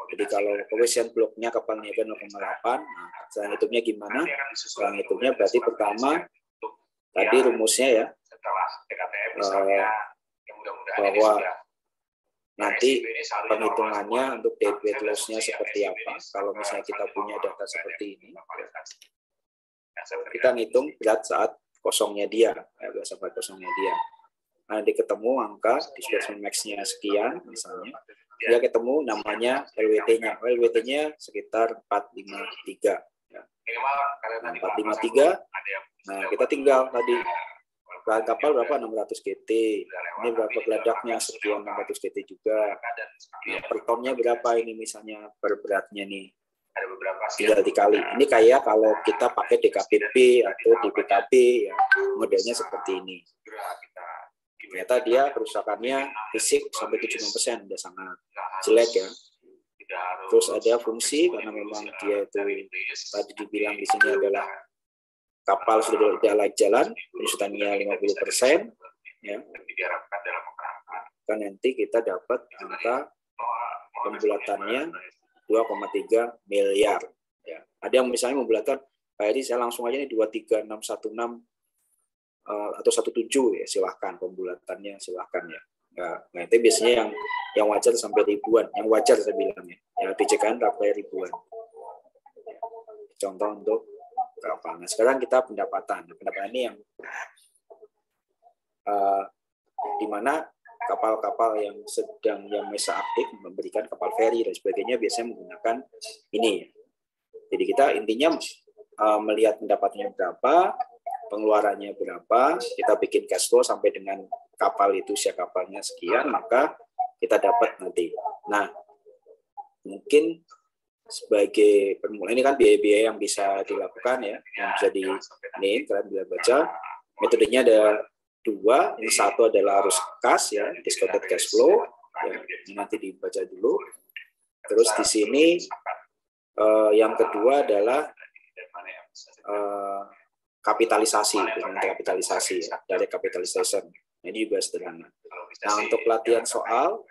Jadi kalau coefficient blocknya kapal niaga 0,8, nah, selang hitungnya gimana? Selang hitungnya berarti pertama tadi rumusnya ya, bahwa nanti penghitungannya untuk deadweight loss-nya seperti apa. Kalau misalnya kita punya data seperti ini, kita ngitung berat saat kosongnya dia, berat saat kosongnya dia. Nanti ketemu angka displacement max-nya sekian misalnya, dia ketemu namanya LWT-nya. LWT-nya sekitar 453. Ya. Nah, 453. Nah, kita tinggal tadi bahan kapal berapa? 600 GT. Ini berapa geladaknya? Sekian 600 GT juga. Nah, per tonnya berapa ini misalnya per beratnya nih? Tinggal dikali. Ini kayak kalau kita pakai DKPP atau DPKP ya, modelnya seperti ini. Ternyata dia kerusakannya fisik sampai 76%, udah sangat jelek ya. Terus ada fungsi karena memang dia itu tadi dibilang di sini adalah kapal sudah tidak layak jalan, penyusutannya 50% ya. maka nanti kita dapat angka pembulatannya 2,3 miliar. Ya. Ada yang misalnya membulatkan, Pak Edi saya langsung aja nih 23616 atau 17 ya, silahkan pembulatannya silahkan ya. Nah, itu biasanya yang wajar sampai ribuan, yang wajar saya bilangnya. Ya DJKN sampai ribuan. Contoh untuk kapal. Nah, sekarang kita pendapatan. Pendapatan ini yang di mana kapal-kapal yang masih aktif memberikan kapal feri dan sebagainya biasanya menggunakan ini. Jadi kita intinya melihat pendapatannya berapa, pengeluarannya berapa, kita bikin cash flow sampai dengan kapal itu usia kapalnya sekian, maka kita dapat nanti. Nah, mungkin sebagai permulaan ini kan biaya-biaya yang bisa dilakukan ya, yang bisa ini kalian bisa baca. Metodenya ada dua, yang satu adalah arus kas ya, discounted cash flow, ya, ini nanti dibaca dulu. Terus di sini yang kedua adalah kapitalisasi, kapitalisasi ya, dari capitalization. Ini juga sederhana. Nah, untuk latihan soal,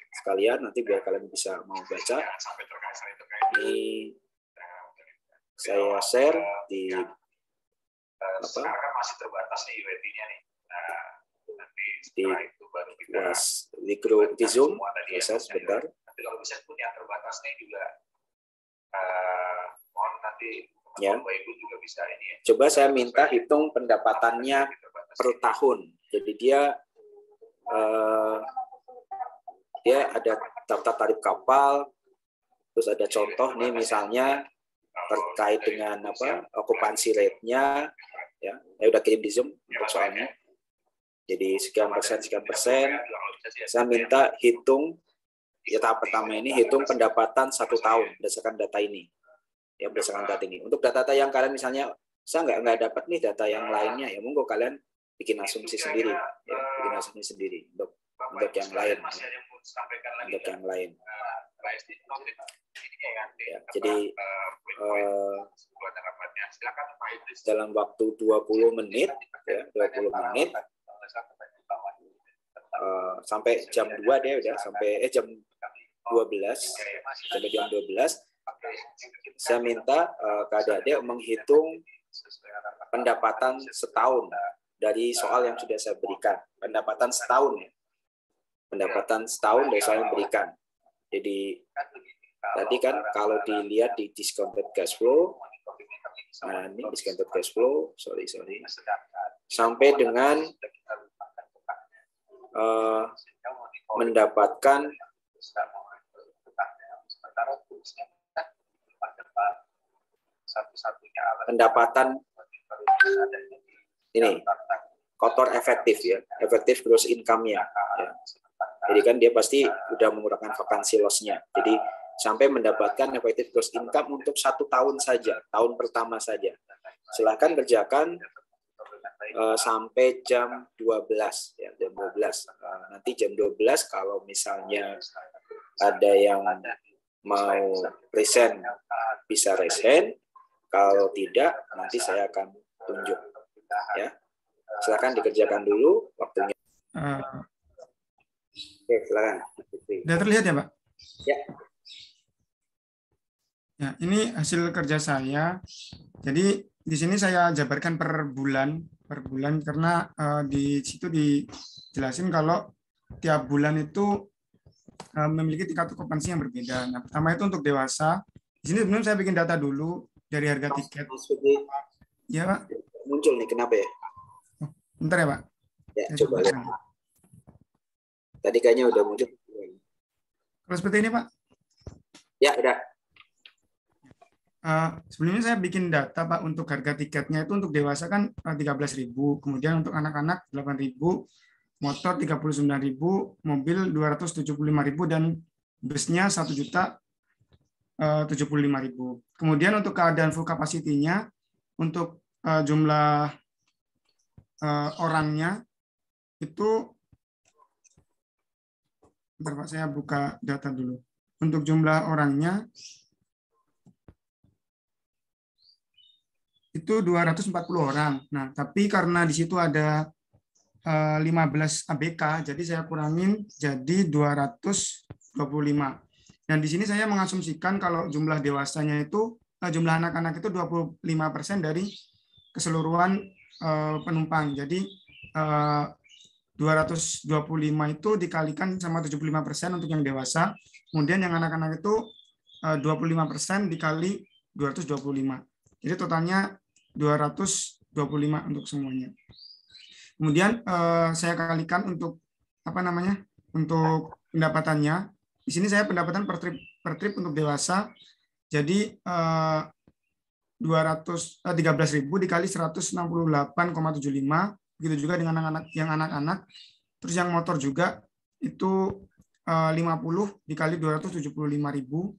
sekalian nanti biar kalian bisa mau baca. Ini saya share di masih terbatas nih UET-nya nih. di grup di Zoom, saya sebentar. Tapi kalau bisa pun yang terbatas nih juga mohon nanti ya. Ibu juga bisa ini ya. Coba saya minta hitung pendapatannya per tahun. Jadi dia ada daftar tarif kapal, terus ada contoh nih misalnya terkait dengan okupansi rate-nya ya. Saya udah kirim di Zoom untuk soalnya. Jadi sekian persen. Saya minta hitung ya, tahap pertama ini hitung pendapatan 1 tahun berdasarkan data ini. Ya, berdasarkan data ini. Untuk data yang kalian misalnya saya nggak dapat nih data yang lainnya, ya monggo kalian bikin asumsi sendiri, ya, bikin asumsi sendiri untuk yang lain. Ya. Untuk yang lain. Ya, jadi dalam waktu 20 menit, ya, 20 menit sampai jam 2 deh udah sampai jam 12 sampai jam 12 saya minta Kak Ade menghitung pendapatan setahun dari soal yang sudah saya berikan. Pendapatan setahun ya. Pendapatan setahun dari soal yang berikan. Jadi tadi kan kalau dilihat di discounted cash flow, nah ini discounted cash flow, sorry sampai dengan mendapatkan pendapatan ini kotor efektif ya, efektif gross income-nya ya. Jadi kan dia pasti udah mengurangkan vakansi loss-nya. Jadi sampai mendapatkan efektif gross income untuk 1 tahun saja, tahun pertama saja. Silakan kerjakan sampai jam 12 ya, jam 12. Nanti jam 12 kalau misalnya ada yang mau present bisa present, kalau tidak nanti saya akan tunjuk ya. Silakan dikerjakan dulu waktunya. Oke, silakan. Sudah terlihat ya, Pak? Ya. Ya, ini hasil kerja saya. Jadi di sini saya jabarkan per bulan karena di situ dijelasin kalau tiap bulan itu memiliki tingkat okupansi yang berbeda. Nah, pertama itu untuk dewasa. Di sini sebelum saya bikin data dulu dari harga tiket. Ya, Pak. Muncul nih, kenapa ya? Oh, bentar ya, Pak. Ya, coba lihat. Tadi kayaknya udah muncul. Kalau seperti ini, Pak? Ya, udah. Sebelumnya saya bikin data, Pak, untuk harga tiketnya itu untuk dewasa kan 13.000, kemudian untuk anak-anak 8.000, motor 39.000, mobil 275.000 dan busnya 1.075.000. Kemudian untuk keadaan full capacity-nya untuk jumlah orangnya itu, bentar Pak, saya buka data dulu. Untuk jumlah orangnya itu 240 orang. Nah, tapi karena di situ ada 15 ABK, jadi saya kurangin jadi 225. Dan di sini saya mengasumsikan kalau jumlah dewasanya itu, jumlah anak-anak itu 25% dari keseluruhan penumpang. Jadi 225 itu dikalikan sama 75% untuk yang dewasa, kemudian yang anak-anak itu 25% dikali 225. Jadi totalnya 225 untuk semuanya. Kemudian saya kalikan untuk untuk pendapatannya. Di sini saya pendapatan per trip untuk dewasa. Jadi 13.000 dikali 168,75. Begitu juga dengan anak-anak. Terus yang motor juga itu 50 dikali 275.000.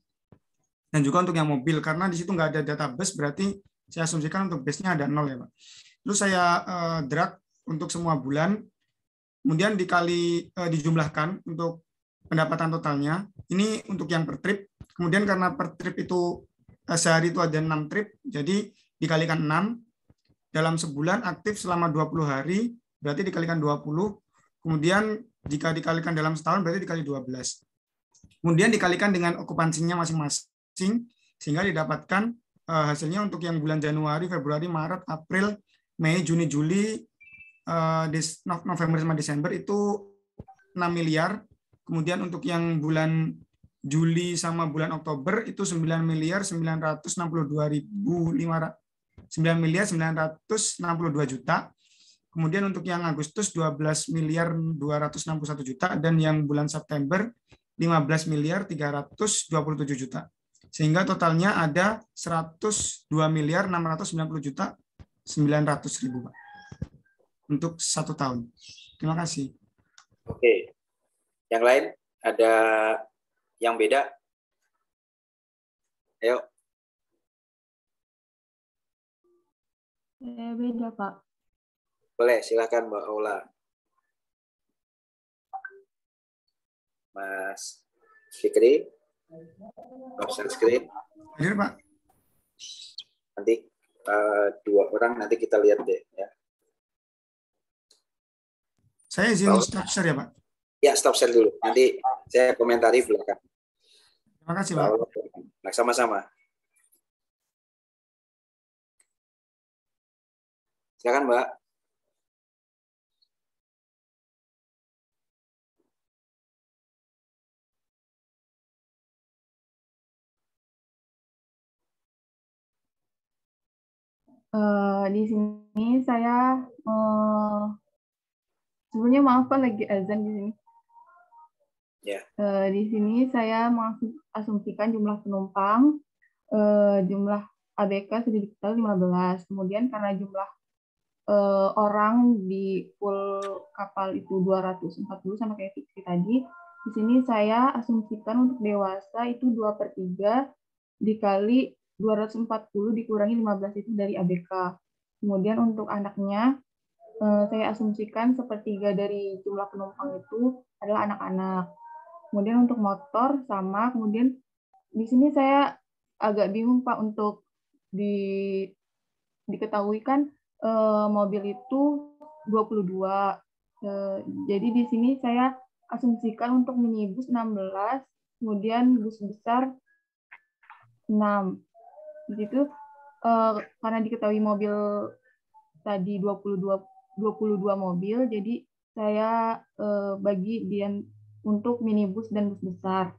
Dan juga untuk yang mobil, karena di situ nggak ada data bus, berarti saya asumsikan untuk busnya ada 0 ya Pak. Terus saya drag untuk semua bulan, kemudian dijumlahkan untuk pendapatan totalnya. Ini untuk yang per trip. Kemudian karena per trip itu sehari itu ada 6 trip, jadi dikalikan 6. Dalam sebulan aktif selama 20 hari, berarti dikalikan 20. Kemudian jika dikalikan dalam setahun, berarti dikali 12. Kemudian dikalikan dengan okupansinya masing-masing, sehingga didapatkan hasilnya untuk yang bulan Januari, Februari, Maret, April, Mei, Juni, Juli, November sama Desember itu 6 miliar. Kemudian untuk yang bulan Juli sama bulan Oktober itu 9.962 juta. Kemudian untuk yang Agustus 12.261 juta dan yang bulan September 15.327 juta. Sehingga totalnya ada 102.690 juta 900.000 Pak. Untuk 1 tahun. Terima kasih. Oke. Yang lain ada yang beda? Ayo. Beda, Pak. Boleh, silakan Mbak Aula. Mas Fikri. Mas Fikri. Hadir, Pak. Nanti 2 orang nanti kita lihat deh ya. Saya izin stop share ya, Pak. Ya, stop share dulu. Nanti saya komentari belakang. Terima kasih, Pak. Nah, sama-sama. Silakan, Mbak. Di sini saya sebenarnya maaf Pak, lagi azan di sini. Ya. Di sini saya mengasumsikan jumlah penumpang, jumlah ABK sudah diketahui 15. Kemudian karena jumlah orang di full kapal itu 240 sama kayak Fiksi tadi, di sini saya asumsikan untuk dewasa itu 2/3 dikali 240 dikurangi 15 itu dari ABK. Kemudian untuk anaknya, saya asumsikan 1/3 dari jumlah penumpang itu adalah anak-anak. Kemudian untuk motor sama, kemudian di sini saya agak bingung Pak untuk diketahui kan mobil itu 22. Jadi di sini saya asumsikan untuk minibus 16, kemudian bus besar 6. Di situ karena diketahui mobil tadi 22 mobil, jadi saya bagi untuk minibus dan bus besar.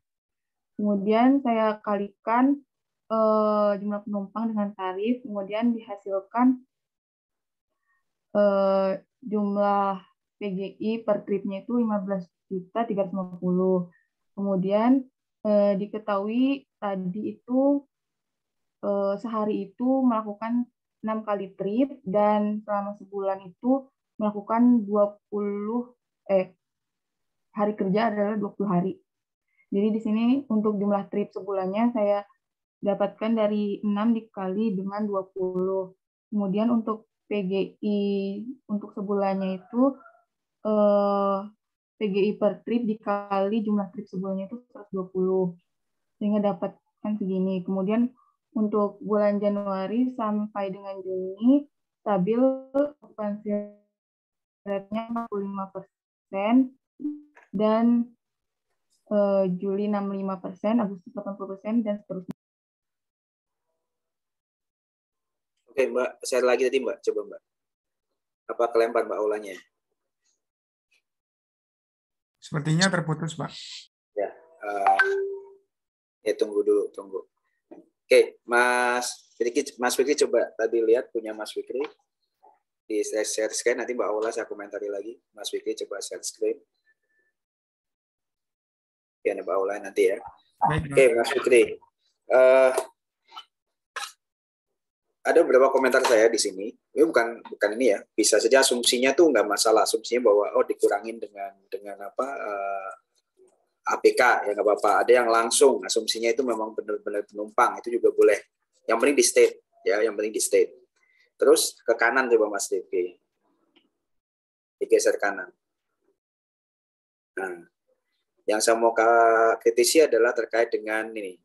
Kemudian saya kalikan jumlah penumpang dengan tarif, kemudian dihasilkan jumlah PGI per tripnya itu 15.350. Kemudian diketahui tadi itu sehari itu melakukan 6 kali trip dan selama sebulan itu melakukan 20 hari kerja adalah 20 hari. Jadi di sini untuk jumlah trip sebulannya saya dapatkan dari 6 dikali dengan 20. Kemudian untuk PGI untuk sebulannya itu PGI per trip dikali jumlah trip sebulannya itu 120. Sehingga dapatkan segini. Kemudian Untuk bulan Januari sampai dengan Juni stabil okupansi rate-nya 45% dan Juli 65%, Agustus 80% dan seterusnya. Oke, Mbak, share lagi tadi, Mbak. Coba, Mbak. Apa kelempar Mbak aulanya? Sepertinya terputus, Pak. Ya, tunggu dulu, tunggu. Oke, Mas Fikri coba tadi lihat punya Mas Fikri di share screen, nanti Mbak Aula saya komentari lagi. Mas Fikri coba share screen. Ya, Mbak Aula nanti ya. Oke, Mas Fikri. Ada beberapa komentar saya di sini. Ini bukan ini ya. Bisa saja asumsinya tuh nggak masalah. Asumsinya bahwa dikurangin dengan apa APK ya nggak apa-apa. Ada yang langsung asumsinya itu memang benar-benar penumpang, itu juga boleh. Yang penting di state ya, yang penting di state. Terus ke kanan coba Mas Devi. Digeser kanan. Nah, yang saya mau kritisi adalah terkait dengan ini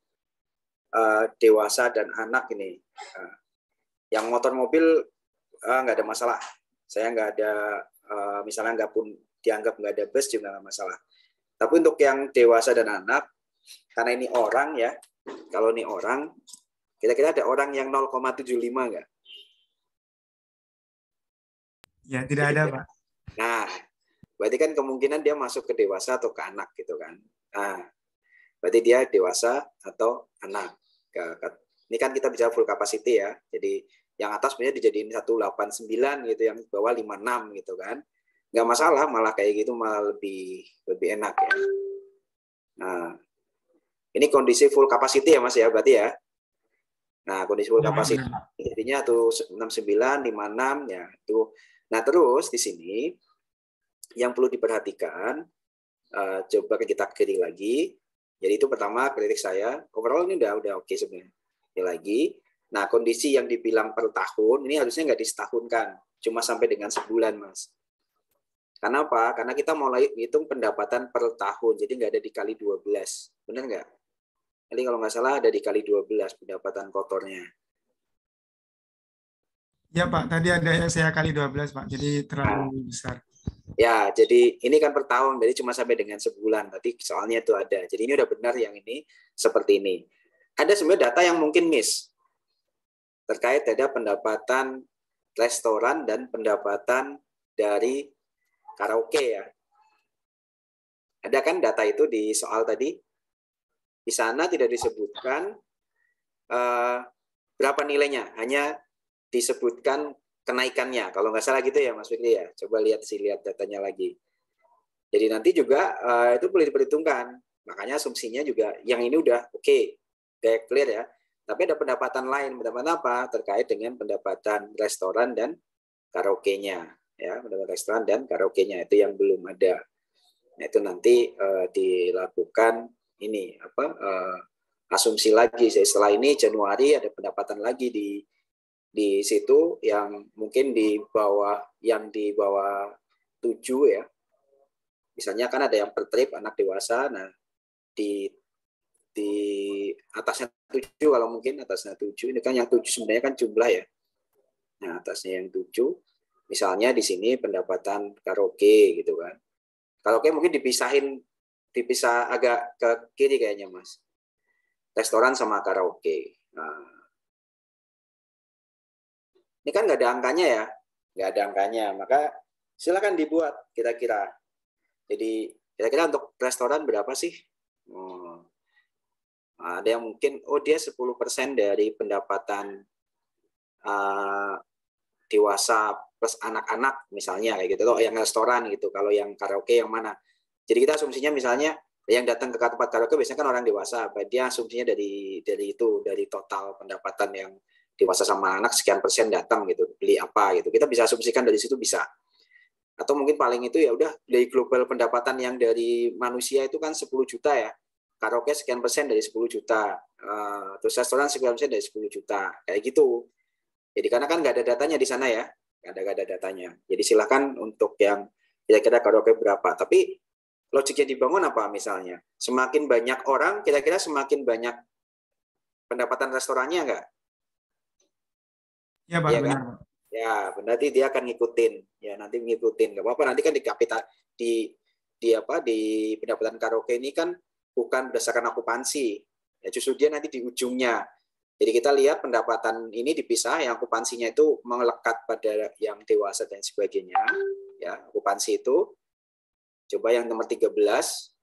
dewasa dan anak ini. Yang motor mobil nggak ada masalah. Saya nggak ada, misalnya nggak pun dianggap nggak ada bus juga nggak masalah. Tapi untuk yang dewasa dan anak, karena ini orang ya, kalau ini orang, kira-kira ada orang yang 0,75 nggak? Ya, tidak ada, Pak. Nah, berarti kan kemungkinan dia masuk ke dewasa atau ke anak gitu kan. Nah, berarti dia dewasa atau anak. Ini kan kita bicara full capacity ya. Jadi yang atas sebenarnya dijadiin 189 gitu, yang bawah 56 gitu kan. Nggak masalah, malah kayak gitu malah lebih enak ya. Nah, ini kondisi full capacity ya Mas ya, berarti ya. Nah, kondisi full capacity jadinya tuh 69, 56 ya itu. Nah, terus di sini yang perlu diperhatikan, coba kita klik lagi. Jadi itu pertama kritik saya. Overall ini udah oke sebenarnya. Ini lagi. Nah, kondisi yang dibilang per tahun ini harusnya nggak disetahunkan, cuma sampai dengan sebulan, Mas. Karena apa? Karena kita mau hitung pendapatan per tahun, jadi nggak ada dikali 12. Benar nggak? Jadi kalau nggak salah ada dikali 12 pendapatan kotornya. Ya, Pak. Tadi ada yang saya kali 12, Pak. Jadi terlalu besar. Ya, jadi ini kan per tahun, jadi cuma sampai dengan sebulan. Tadi soalnya itu ada. Jadi ini udah benar yang ini seperti ini. Ada sebenarnya data yang mungkin miss. Terkait ada pendapatan restoran dan pendapatan dari karaoke ya. Ada kan data itu di soal tadi? Di sana tidak disebutkan berapa nilainya, hanya disebutkan kenaikannya. Kalau nggak salah gitu ya Mas Fikri ya. Coba lihat datanya lagi. Jadi nanti juga itu boleh diperhitungkan. Makanya asumsinya juga yang ini udah oke, kayak clear ya. Tapi ada pendapatan lain, pendapatan apa? Terkait dengan pendapatan restoran dan karaoke-nya, ya, pendapatan restoran dan karaoke-nya itu yang belum ada. Nah, itu nanti dilakukan ini apa? Asumsi lagi. Setelah ini Januari ada pendapatan lagi di situ yang mungkin di bawah 7 ya. Misalnya kan ada yang per trip anak dewasa, nah di atasnya 7 kalau mungkin atasnya 7 ini kan yang 7 sebenarnya kan jumlah ya. Nah, atasnya yang 7 misalnya di sini pendapatan karaoke gitu kan. Karaoke mungkin dipisah agak ke kiri kayaknya Mas. Restoran sama karaoke. Nah, ini kan nggak ada angkanya ya, nggak ada angkanya, maka silakan dibuat kira-kira. Jadi kira-kira untuk restoran berapa sih? Ada yang mungkin dia 10% dari pendapatan dewasa plus anak-anak misalnya kayak gitu. Yang restoran gitu. Kalau yang karaoke yang mana? Jadi kita asumsinya misalnya yang datang ke tempat karaoke biasanya kan orang dewasa. Dia asumsinya dari total pendapatan yang dewasa sama anak sekian persen datang gitu, beli apa gitu. Kita bisa asumsikan dari situ bisa. Atau mungkin paling itu ya udah dari global pendapatan yang dari manusia itu kan 10 juta ya. Karaoke sekian persen dari 10 juta, terus restoran sekian persen dari 10 juta, kayak gitu. Jadi karena kan nggak ada datanya di sana ya, nggak ada datanya. Jadi silakan untuk yang kira-kira karaoke berapa. Tapi logiknya dibangun apa misalnya? Semakin banyak orang, kira-kira semakin banyak pendapatan restorannya enggak? Ya, Pak, Iya benar. kan? Ya, berarti dia akan ngikutin. Ya, nanti ngikutin. Enggak apa-apa, nanti kan di kapital di pendapatan karaoke ini kan bukan berdasarkan okupansi. Ya, justru dia nanti di ujungnya. Jadi kita lihat pendapatan ini dipisah, yang okupansinya itu melekat pada yang dewasa dan sebagainya. Ya, okupansi itu. Coba yang nomor 13.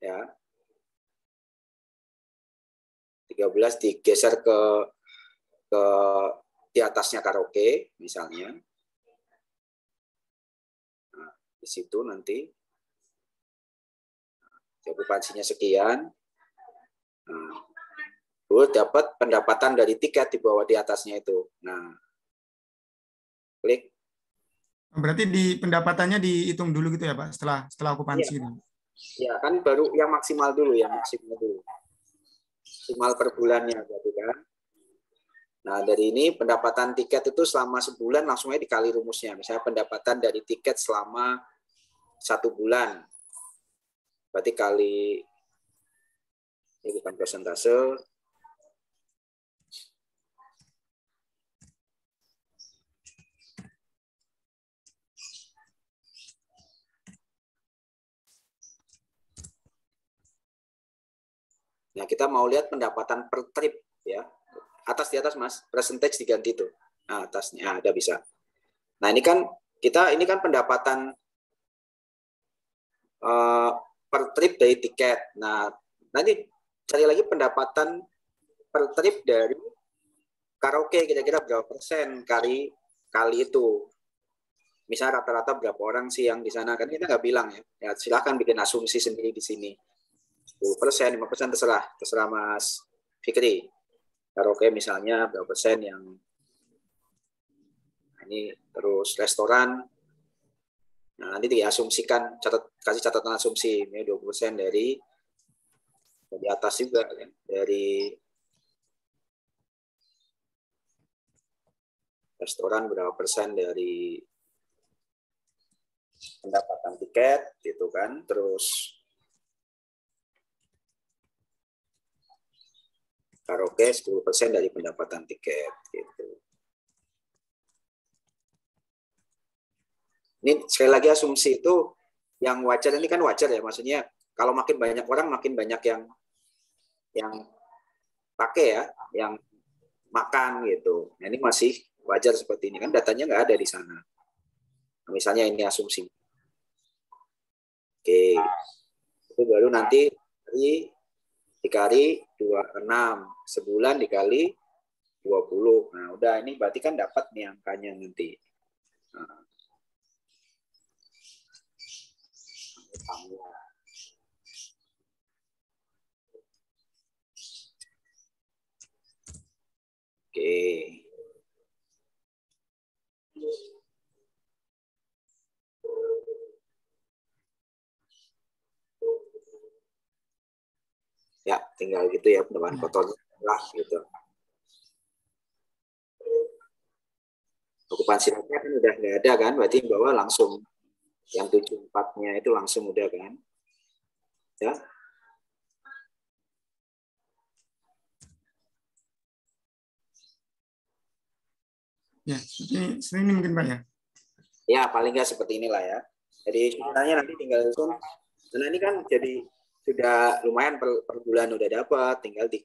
Ya. 13 digeser ke di atasnya karaoke misalnya. Nah, di situ nanti okupansinya sekian. Nah, lalu dapat pendapatan dari tiket di bawah di atasnya itu. Nah, klik. Berarti di pendapatannya dihitung dulu gitu ya, Pak, setelah okupansi itu. Ya, kan baru yang maksimal dulu, yang maksimal dulu. Maksimal per bulannya berarti kan. Nah, dari ini pendapatan tiket itu selama sebulan langsung aja dikali rumusnya. Misalnya pendapatan dari tiket selama 1 bulan. Berarti kali, ini bukan persentase. Nah, kita mau lihat pendapatan per trip ya. Atas di atas, Mas. Percentage diganti tuh. Nah, atasnya ada bisa. Nah, ini kan pendapatan per trip dari tiket. Nah, nanti cari lagi pendapatan per trip dari karaoke, kira-kira berapa persen kali itu. Misalnya rata-rata berapa orang sih yang di sana, kan kita nggak bilang ya. Ya, silakan bikin asumsi sendiri di sini. 10%, 5% terserah Mas Fikri. Karaoke misalnya berapa persen yang ini, terus restoran. Nah, nanti diasumsikan, kasih catatan asumsi, ini 20% dari atas juga kan, dari restoran berapa persen dari pendapatan tiket gitu kan, terus karaoke 10% dari pendapatan tiket gitu. Ini sekali lagi asumsi itu yang wajar, ini kan wajar ya, maksudnya kalau makin banyak orang makin banyak yang pakai ya, yang makan gitu. Nah, ini masih wajar seperti ini kan, datanya nggak ada di sana. Nah, misalnya ini asumsi. Oke, itu baru nanti dikali 26, sebulan dikali 20. Nah, udah ini berarti kan dapat nih angkanya nanti. Nah, oke. Ya, tinggal gitu ya, pendapatan kotor lah gitu. Okupansi ratenya kan udah nggak ada kan, berarti bahwa langsung yang 74-nya itu langsung udah kan. Ya. Ya, ini mungkin Pak ya. Ya, paling nggak seperti inilah ya. Jadi sebenarnya nanti tinggal langsung, karena ini kan jadi sudah lumayan per bulan udah dapat, tinggal di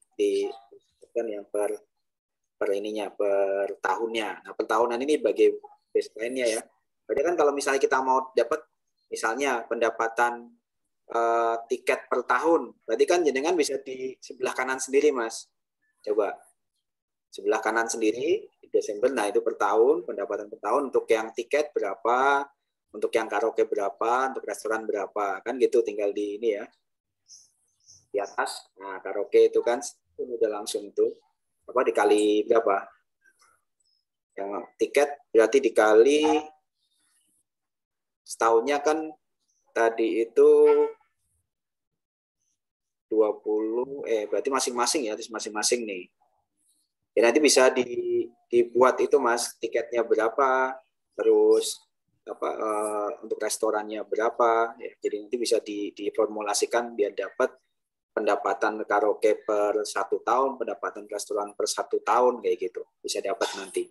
kan yang per ininya, per tahunnya. Nah, per tahunan ini bagi baseline-nya ya. Berarti kan kalau misalnya kita mau dapat misalnya pendapatan tiket per tahun, berarti kan jenengan bisa di sebelah kanan sendiri, Mas. Coba sebelah kanan sendiri di Desember, nah itu per tahun, pendapatan per tahun untuk yang tiket berapa, untuk yang karaoke berapa, untuk restoran berapa, kan gitu, tinggal di ini ya, di atas. Nah, karaoke itu kan udah langsung tuh apa dikali berapa, yang tiket berarti dikali setahunnya kan tadi itu 20, berarti masing-masing ya, masing-masing nih. Ya nanti bisa dibuat itu Mas, tiketnya berapa, terus apa untuk restorannya berapa ya. Jadi nanti bisa diformulasikan biar dapat pendapatan karaoke per 1 tahun, pendapatan restoran per 1 tahun, kayak gitu. Bisa dapat nanti.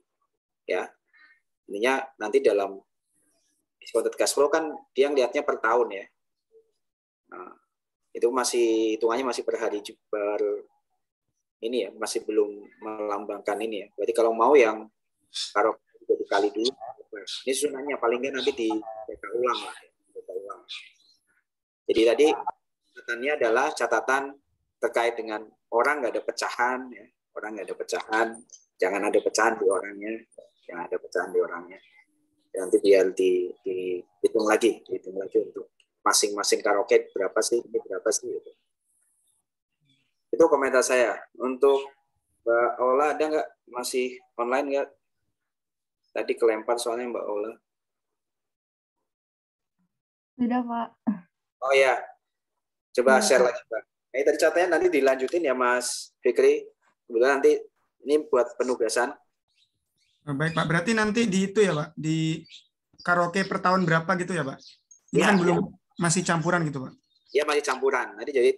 Ya. Intinya nanti dalam discounted cash flow kan dia ngelihatnya per tahun ya. Nah, itu masih hitungannya masih per hari ini ya, masih belum melambangkan ini ya. Berarti kalau mau yang karaoke dikali dulu, ini sunahnya paling nggak nanti dibeka ulang lah. Jadi tadi catatannya adalah catatan terkait dengan orang nggak ada pecahan, ya. Orang nggak ada pecahan, jangan ada pecahan di orangnya, jangan ada pecahan di orangnya. Nanti biar dihitung lagi untuk masing-masing karaoke berapa sih, ini berapa sih. Itu komentar saya. Untuk Mbak Ola ada nggak, masih online nggak? Tadi kelempar soalnya Mbak Ola. Sudah, Pak. Oh ya, coba share lagi Mbak. Ini tadi catatannya nanti dilanjutin ya Mas Fikri. Kemudian nanti ini buat penugasan. Baik Pak, berarti nanti di itu ya Pak, di karaoke per tahun berapa gitu ya Pak? Ini kan belum, masih campuran gitu Pak? Iya masih campuran. Nanti jadi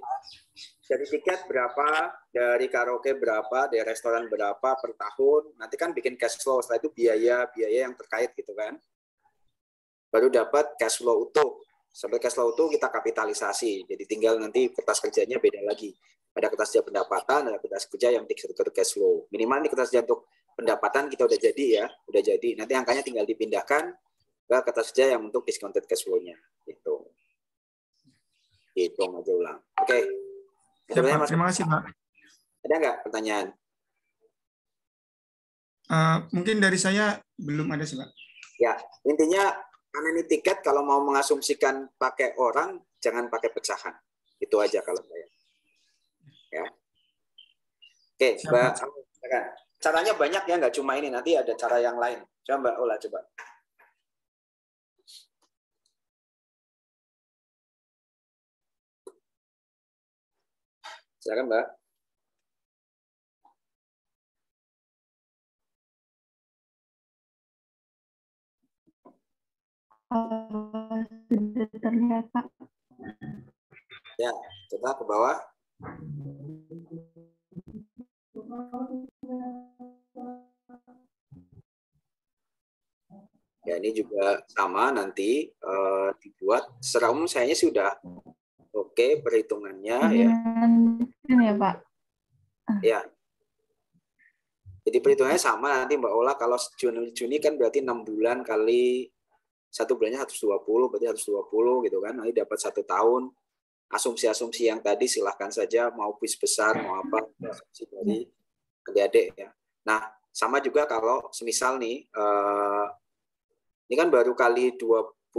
tiket berapa, dari karaoke berapa, dari restoran berapa per tahun. Nanti kan bikin cash flow, setelah itu biaya yang terkait gitu kan. Baru dapat cash flow utuh. Sampai cash flow utuh kita kapitalisasi. Jadi tinggal nanti kertas kerjanya beda lagi. Ada kertas kerja pendapatan, ada kertas kerja yang disertai cash flow. Minimal nih kertas kerja untuk pendapatan kita udah jadi ya, udah jadi. Nanti angkanya tinggal dipindahkan ke kertas kerja yang untuk discounted cash flow-nya. Gitu. Hitung aja ulang. Oke. Ya, Pak. Terima kasih Pak. Ada nggak pertanyaan? Mungkin dari saya belum ada sih Pak. Ya, intinya karena ini tiket, kalau mau mengasumsikan pakai orang, jangan pakai pecahan. Itu aja kalau saya. Ya. Oke, Mbak. Caranya banyak ya, nggak cuma ini. Nanti ada cara yang lain. Coba Mbak Ola, coba. Silakan Mbak. Sudah terlihat Pak. Ya, coba ke bawah. Ya, ini juga sama nanti dibuat. Secara umum sayanya sudah oke perhitungannya ya. Ya Pak. Ya. Jadi perhitungannya sama nanti Mbak Ola, kalau Juni kan berarti 6 bulan kali 1 bulannya 120, berarti 120 gitu kan. Nanti dapat 1 tahun. Asumsi-asumsi yang tadi silahkan saja, mau bis besar, mau apa, asumsi dari adik-adik ya. Nah, sama juga kalau semisal nih, ini kan baru kali 20,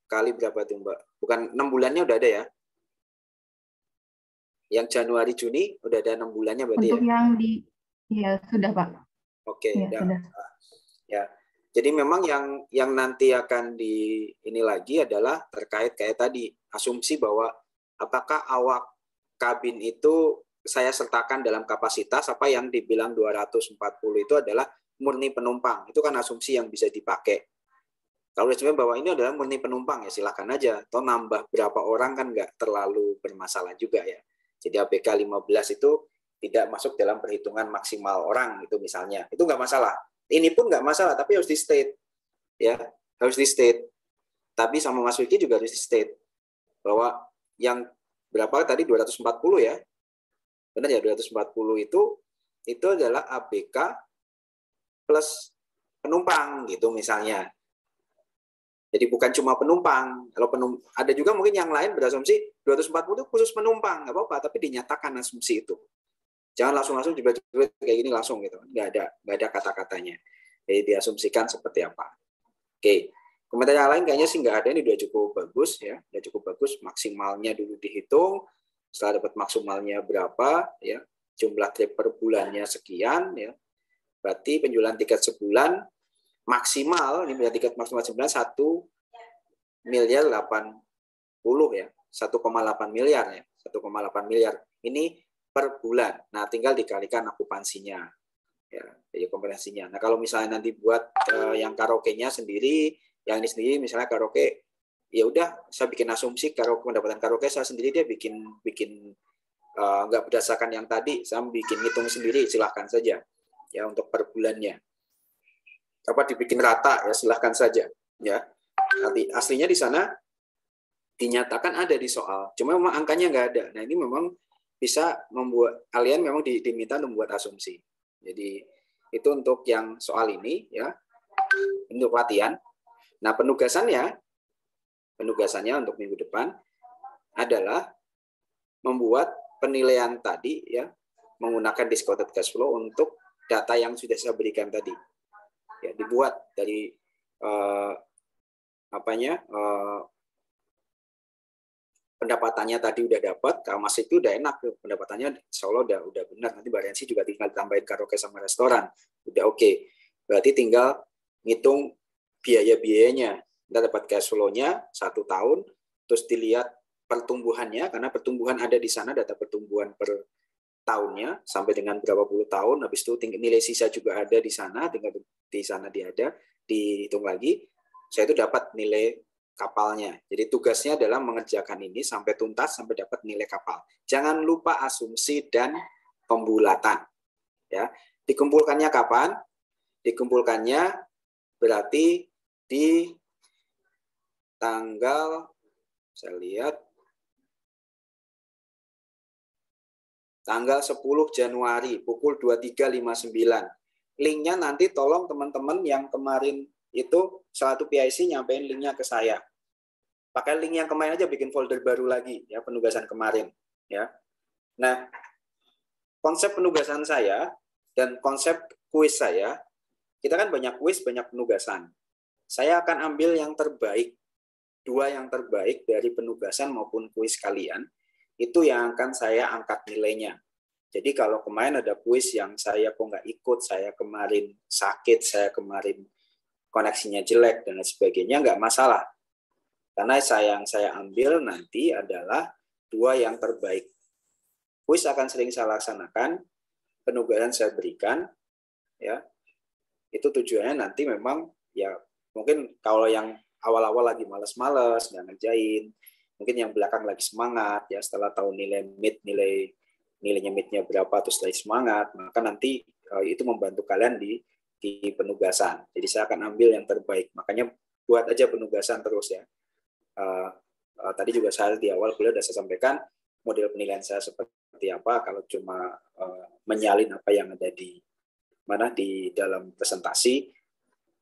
kali berapa tuh Mbak? Bukan 6 bulannya udah ada ya? Yang Januari, Juni udah ada 6 bulannya berarti untuk ya? Yang ya sudah Pak. Oke, ya, sudah. Ya. Jadi memang yang nanti akan ini lagi adalah terkait kayak tadi, asumsi bahwa apakah awak kabin itu saya sertakan dalam kapasitas apa yang dibilang 240 itu adalah murni penumpang. Itu kan asumsi yang bisa dipakai. Kalau sebenarnya bahwa ini adalah murni penumpang ya silahkan aja. Atau nambah berapa orang kan nggak terlalu bermasalah juga ya. Jadi ABK 15 itu tidak masuk dalam perhitungan maksimal orang itu misalnya. Itu nggak masalah. Ini pun nggak masalah, tapi harus di state. Ya, harus di state. Tapi sama Mas Wiki juga harus di state. Bahwa yang berapa tadi 240 ya. Benar ya, 240 itu adalah ABK plus penumpang gitu misalnya. Jadi bukan cuma penumpang. Kalau ada juga mungkin yang lain berasumsi 240 itu khusus penumpang, nggak apa-apa, tapi dinyatakan asumsi itu. Jangan langsung tiba-tiba kayak gini langsung gitu. Nggak ada kata-katanya. Jadi diasumsikan seperti apa. Oke. Komentar yang lain kayaknya sih nggak ada, ini udah cukup bagus ya. Udah cukup bagus, maksimalnya dulu dihitung. Setelah dapat maksimalnya berapa ya, jumlah trip per bulannya sekian ya. Berarti penjualan tiket sebulan maksimal, ini tiket maksimal sebulan 1,80 miliar ya. 1,8 miliar ya. 1,8 miliar. Ini per bulan. Nah, tinggal dikalikan okupansinya. Ya, jadi kompetensinya. Nah, kalau misalnya nanti buat yang karaoke-nya sendiri, yang ini sendiri misalnya karaoke, ya udah saya bikin asumsi karaoke pendapatan karaoke saya sendiri dia bikin nggak berdasarkan yang tadi, saya bikin hitung sendiri, silahkan saja ya untuk per bulannya. Apa dibikin rata ya silahkan saja ya. Nanti aslinya di sana dinyatakan ada di soal, cuma memang angkanya nggak ada. Nah ini memang bisa membuat kalian memang diminta membuat asumsi. Jadi itu untuk yang soal ini ya, untuk latihan. Nah penugasannya untuk minggu depan adalah membuat penilaian tadi ya menggunakan discounted cash flow untuk data yang sudah saya berikan tadi. Ya, dibuat dari pendapatannya tadi udah dapat, kalau masih itu udah enak tuh pendapatannya, insya Allah udah benar. Nanti variansi juga tinggal ditambahin karaoke sama restoran, udah oke. Berarti tinggal ngitung biaya-biayanya. Kita dapat cash flow-nya 1 tahun, terus dilihat pertumbuhannya, karena pertumbuhan ada di sana, data pertumbuhan per tahunnya sampai dengan berapa puluh tahun, habis itu nilai sisa juga ada di sana, tinggal di sana dihitung lagi, saya itu dapat nilai kapalnya. Jadi tugasnya adalah mengerjakan ini sampai tuntas, sampai dapat nilai kapal. Jangan lupa asumsi dan pembulatan. Ya, dikumpulkannya kapan? Dikumpulkannya berarti di tanggal, saya lihat, tanggal 10 Januari pukul 23.59. Linknya nanti tolong teman-teman yang kemarin itu satu PIC nyampein linknya ke saya. Pakai link yang kemarin aja, bikin folder baru lagi ya, penugasan kemarin ya. Nah, konsep penugasan saya dan konsep kuis saya, kita kan banyak kuis, banyak penugasan. Saya akan ambil yang terbaik, 2 yang terbaik dari penugasan maupun kuis kalian. Itu yang akan saya angkat nilainya. Jadi kalau kemarin ada kuis yang saya kok nggak ikut, saya kemarin sakit, saya kemarin koneksinya jelek, dan lain sebagainya, nggak masalah. Karena yang saya ambil nanti adalah 2 yang terbaik. Kuis akan sering saya laksanakan, penugasan saya berikan, ya. Itu tujuannya nanti memang, ya mungkin kalau yang awal-awal lagi males-males, nggak ngerjain, mungkin yang belakang lagi semangat ya, setelah tahu nilainya midnya berapa terus lagi semangat, maka nanti itu membantu kalian di penugasan. Jadi saya akan ambil yang terbaik, makanya buat aja penugasan terus ya. Tadi juga saya di awal kuliah sudah saya sampaikan model penilaian saya seperti apa. Kalau cuma menyalin apa yang ada di dalam presentasi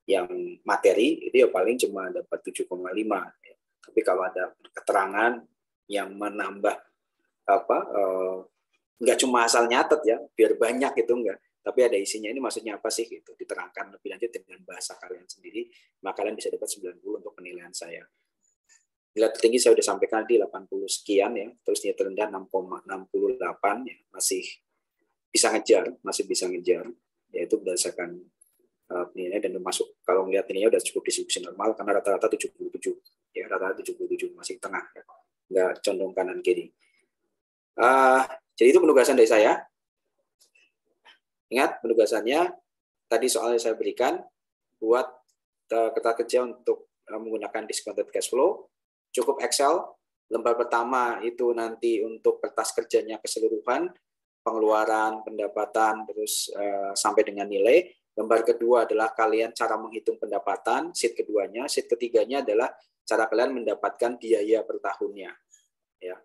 yang materi itu ya paling cuma dapat 7,5. Tapi kalau ada keterangan yang menambah nggak cuma asal nyatet ya, biar banyak itu enggak, tapi ada isinya, ini maksudnya apa sih gitu, diterangkan lebih lanjut dengan bahasa kalian sendiri, maka kalian bisa dapat 90 untuk penilaian saya. Nilai tertinggi saya sudah sampaikan di 80 sekian ya, terus nilai terendah 6,68 ya, masih bisa ngejar, yaitu berdasarkan penilaian dan masuk, kalau melihat ini udah cukup distribusi normal karena rata-rata 77 ya, rata-rata 77 masih tengah ya, nggak condong kanan kiri. Jadi itu penugasan dari saya. Ingat penugasannya tadi soalnya saya berikan buat kertas kerja untuk menggunakan discounted cash flow. Cukup Excel. Lembar pertama itu nanti untuk kertas kerjanya keseluruhan, pengeluaran, pendapatan, terus sampai dengan nilai. Lembar kedua adalah kalian cara menghitung pendapatan. Sheet keduanya, sheet ketiganya adalah cara kalian mendapatkan biaya per tahunnya. Ya.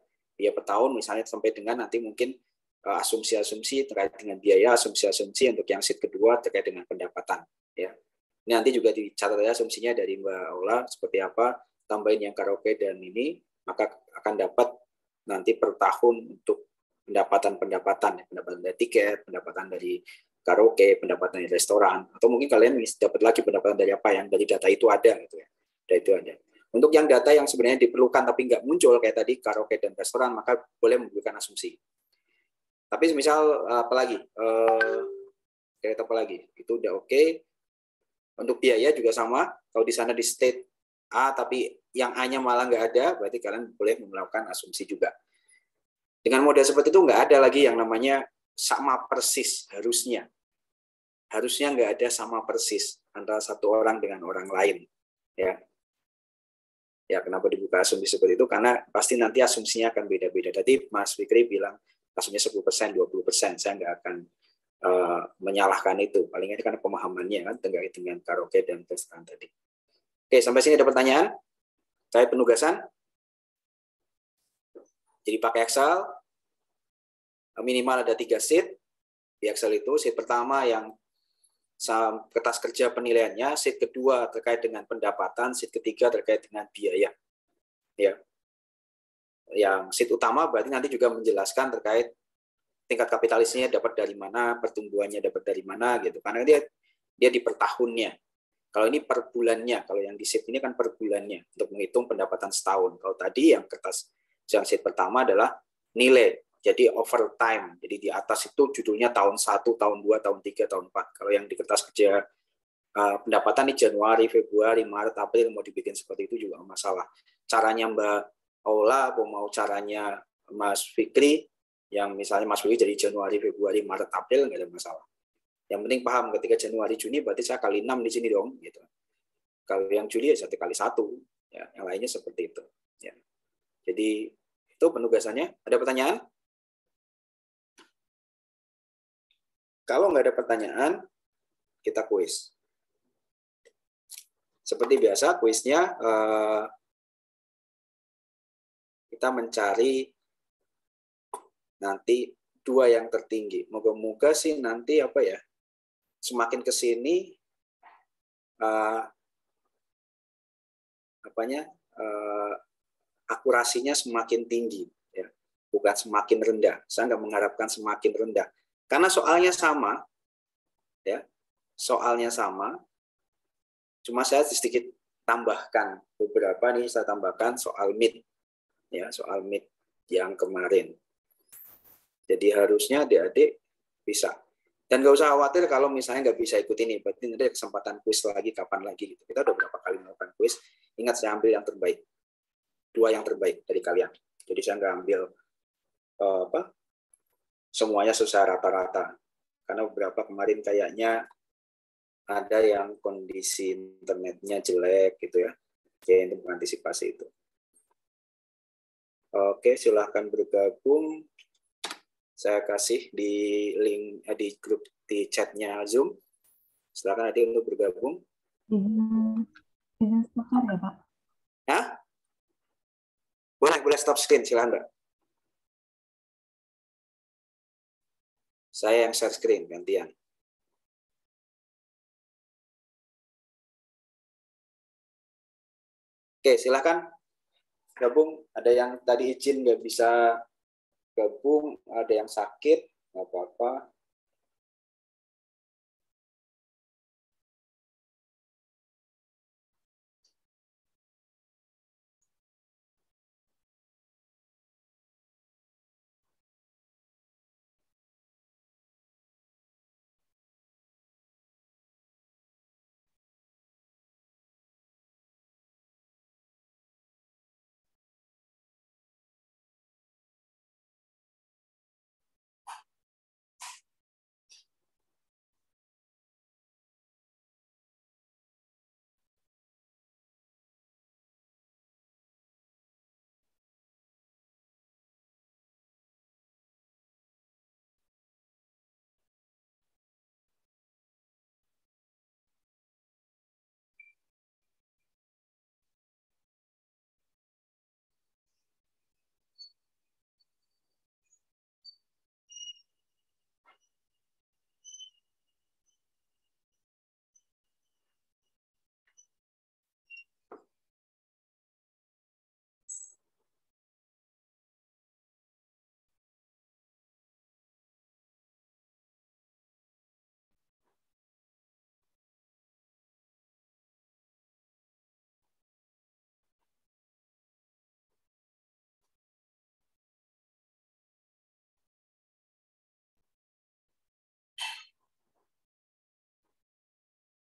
Biaya per tahun misalnya sampai dengan nanti mungkin asumsi-asumsi terkait dengan biaya, asumsi-asumsi untuk yang sheet kedua terkait dengan pendapatan. Ya. Ini nanti juga dicatat ya asumsinya dari Mbak Aula seperti apa, tambahin yang karaoke dan ini, maka akan dapat nanti per tahun untuk pendapatan dari tiket, pendapatan dari karaoke, pendapatan dari restoran, atau mungkin kalian dapat lagi pendapatan dari apa yang dari data itu ada gitu ya. Data itu ada. Untuk yang data yang sebenarnya diperlukan tapi nggak muncul kayak tadi karaoke dan restoran, maka boleh memberikan asumsi. Tapi misal apalagi kereta apa lagi itu udah oke. Untuk biaya juga sama. Kalau di sana di state A tapi yang A-nya malah nggak ada, berarti kalian boleh melakukan asumsi juga. Dengan model seperti itu nggak ada lagi yang namanya sama persis harusnya. Harusnya nggak ada sama persis antara satu orang dengan orang lain. Ya. Ya, kenapa dibuka asumsi seperti itu? Karena pasti nanti asumsinya akan beda-beda. Tadi Mas Fikri bilang kasusnya 10%, 20%, saya nggak akan menyalahkan itu. Paling ini karena pemahamannya kan terkait dengan karaoke dan restoran tadi. Oke, sampai sini ada pertanyaan? Saya penugasan. Jadi pakai Excel, minimal ada 3 sheet. Di Excel itu, sheet pertama yang kertas kerja penilaiannya, sheet kedua terkait dengan pendapatan, sheet ketiga terkait dengan biaya. Ya. Yang sheet utama berarti nanti juga menjelaskan terkait tingkat kapitalisnya dapat dari mana, pertumbuhannya dapat dari mana gitu. Karena dia di per tahunnya. Kalau ini per bulannya, kalau yang di sheet ini kan per bulannya untuk menghitung pendapatan setahun. Kalau tadi yang kertas yang sheet pertama adalah nilai. Jadi overtime. Jadi di atas itu judulnya tahun 1, tahun 2, tahun 3, tahun 4. Kalau yang di kertas kerja pendapatan di Januari, Februari, Maret, April mau dibikin seperti itu juga masalah. Caranya Mbak Aula, mau caranya Mas Fikri, yang misalnya Mas Fikri jadi Januari, Februari, Maret, April nggak ada masalah. Yang penting paham ketika Januari, Juni berarti saya kali 6 di sini dong. Gitu. Kalau yang Juli ya 1 kali 1. Ya, yang lainnya seperti itu. Ya. Jadi itu penugasannya. Ada pertanyaan? Kalau nggak ada pertanyaan, kita kuis. Seperti biasa, kuisnya kita mencari nanti 2 yang tertinggi. Moga-moga sih nanti apa ya, semakin ke sini akurasinya semakin tinggi, ya. Bukan semakin rendah. Saya nggak mengharapkan semakin rendah. Karena soalnya sama, ya, soalnya sama. Cuma saya sedikit tambahkan beberapa nih, saya tambahkan soal MIT, ya, soal MIT yang kemarin. Jadi harusnya adik-adik bisa. Dan nggak usah khawatir kalau misalnya nggak bisa ikut ini, berarti nanti ada kesempatan kuis lagi kapan lagi. Gitu. Kita udah berapa kali melakukan kuis. Ingat saya ambil yang terbaik, 2 yang terbaik dari kalian. Jadi saya nggak ambil semuanya sesuai rata-rata. Karena beberapa kemarin kayaknya ada yang kondisi internetnya jelek gitu ya. Jadi untuk mengantisipasi itu. Oke, silahkan bergabung. Saya kasih di link di grup di chatnya Zoom. Silahkan nanti untuk bergabung. Izin sebentar ya Pak. Ya? Boleh stop screen, silahkan Mbak. Saya yang share screen, gantian. Oke, silahkan gabung. Ada yang tadi izin nggak bisa gabung, ada yang sakit, nggak apa-apa.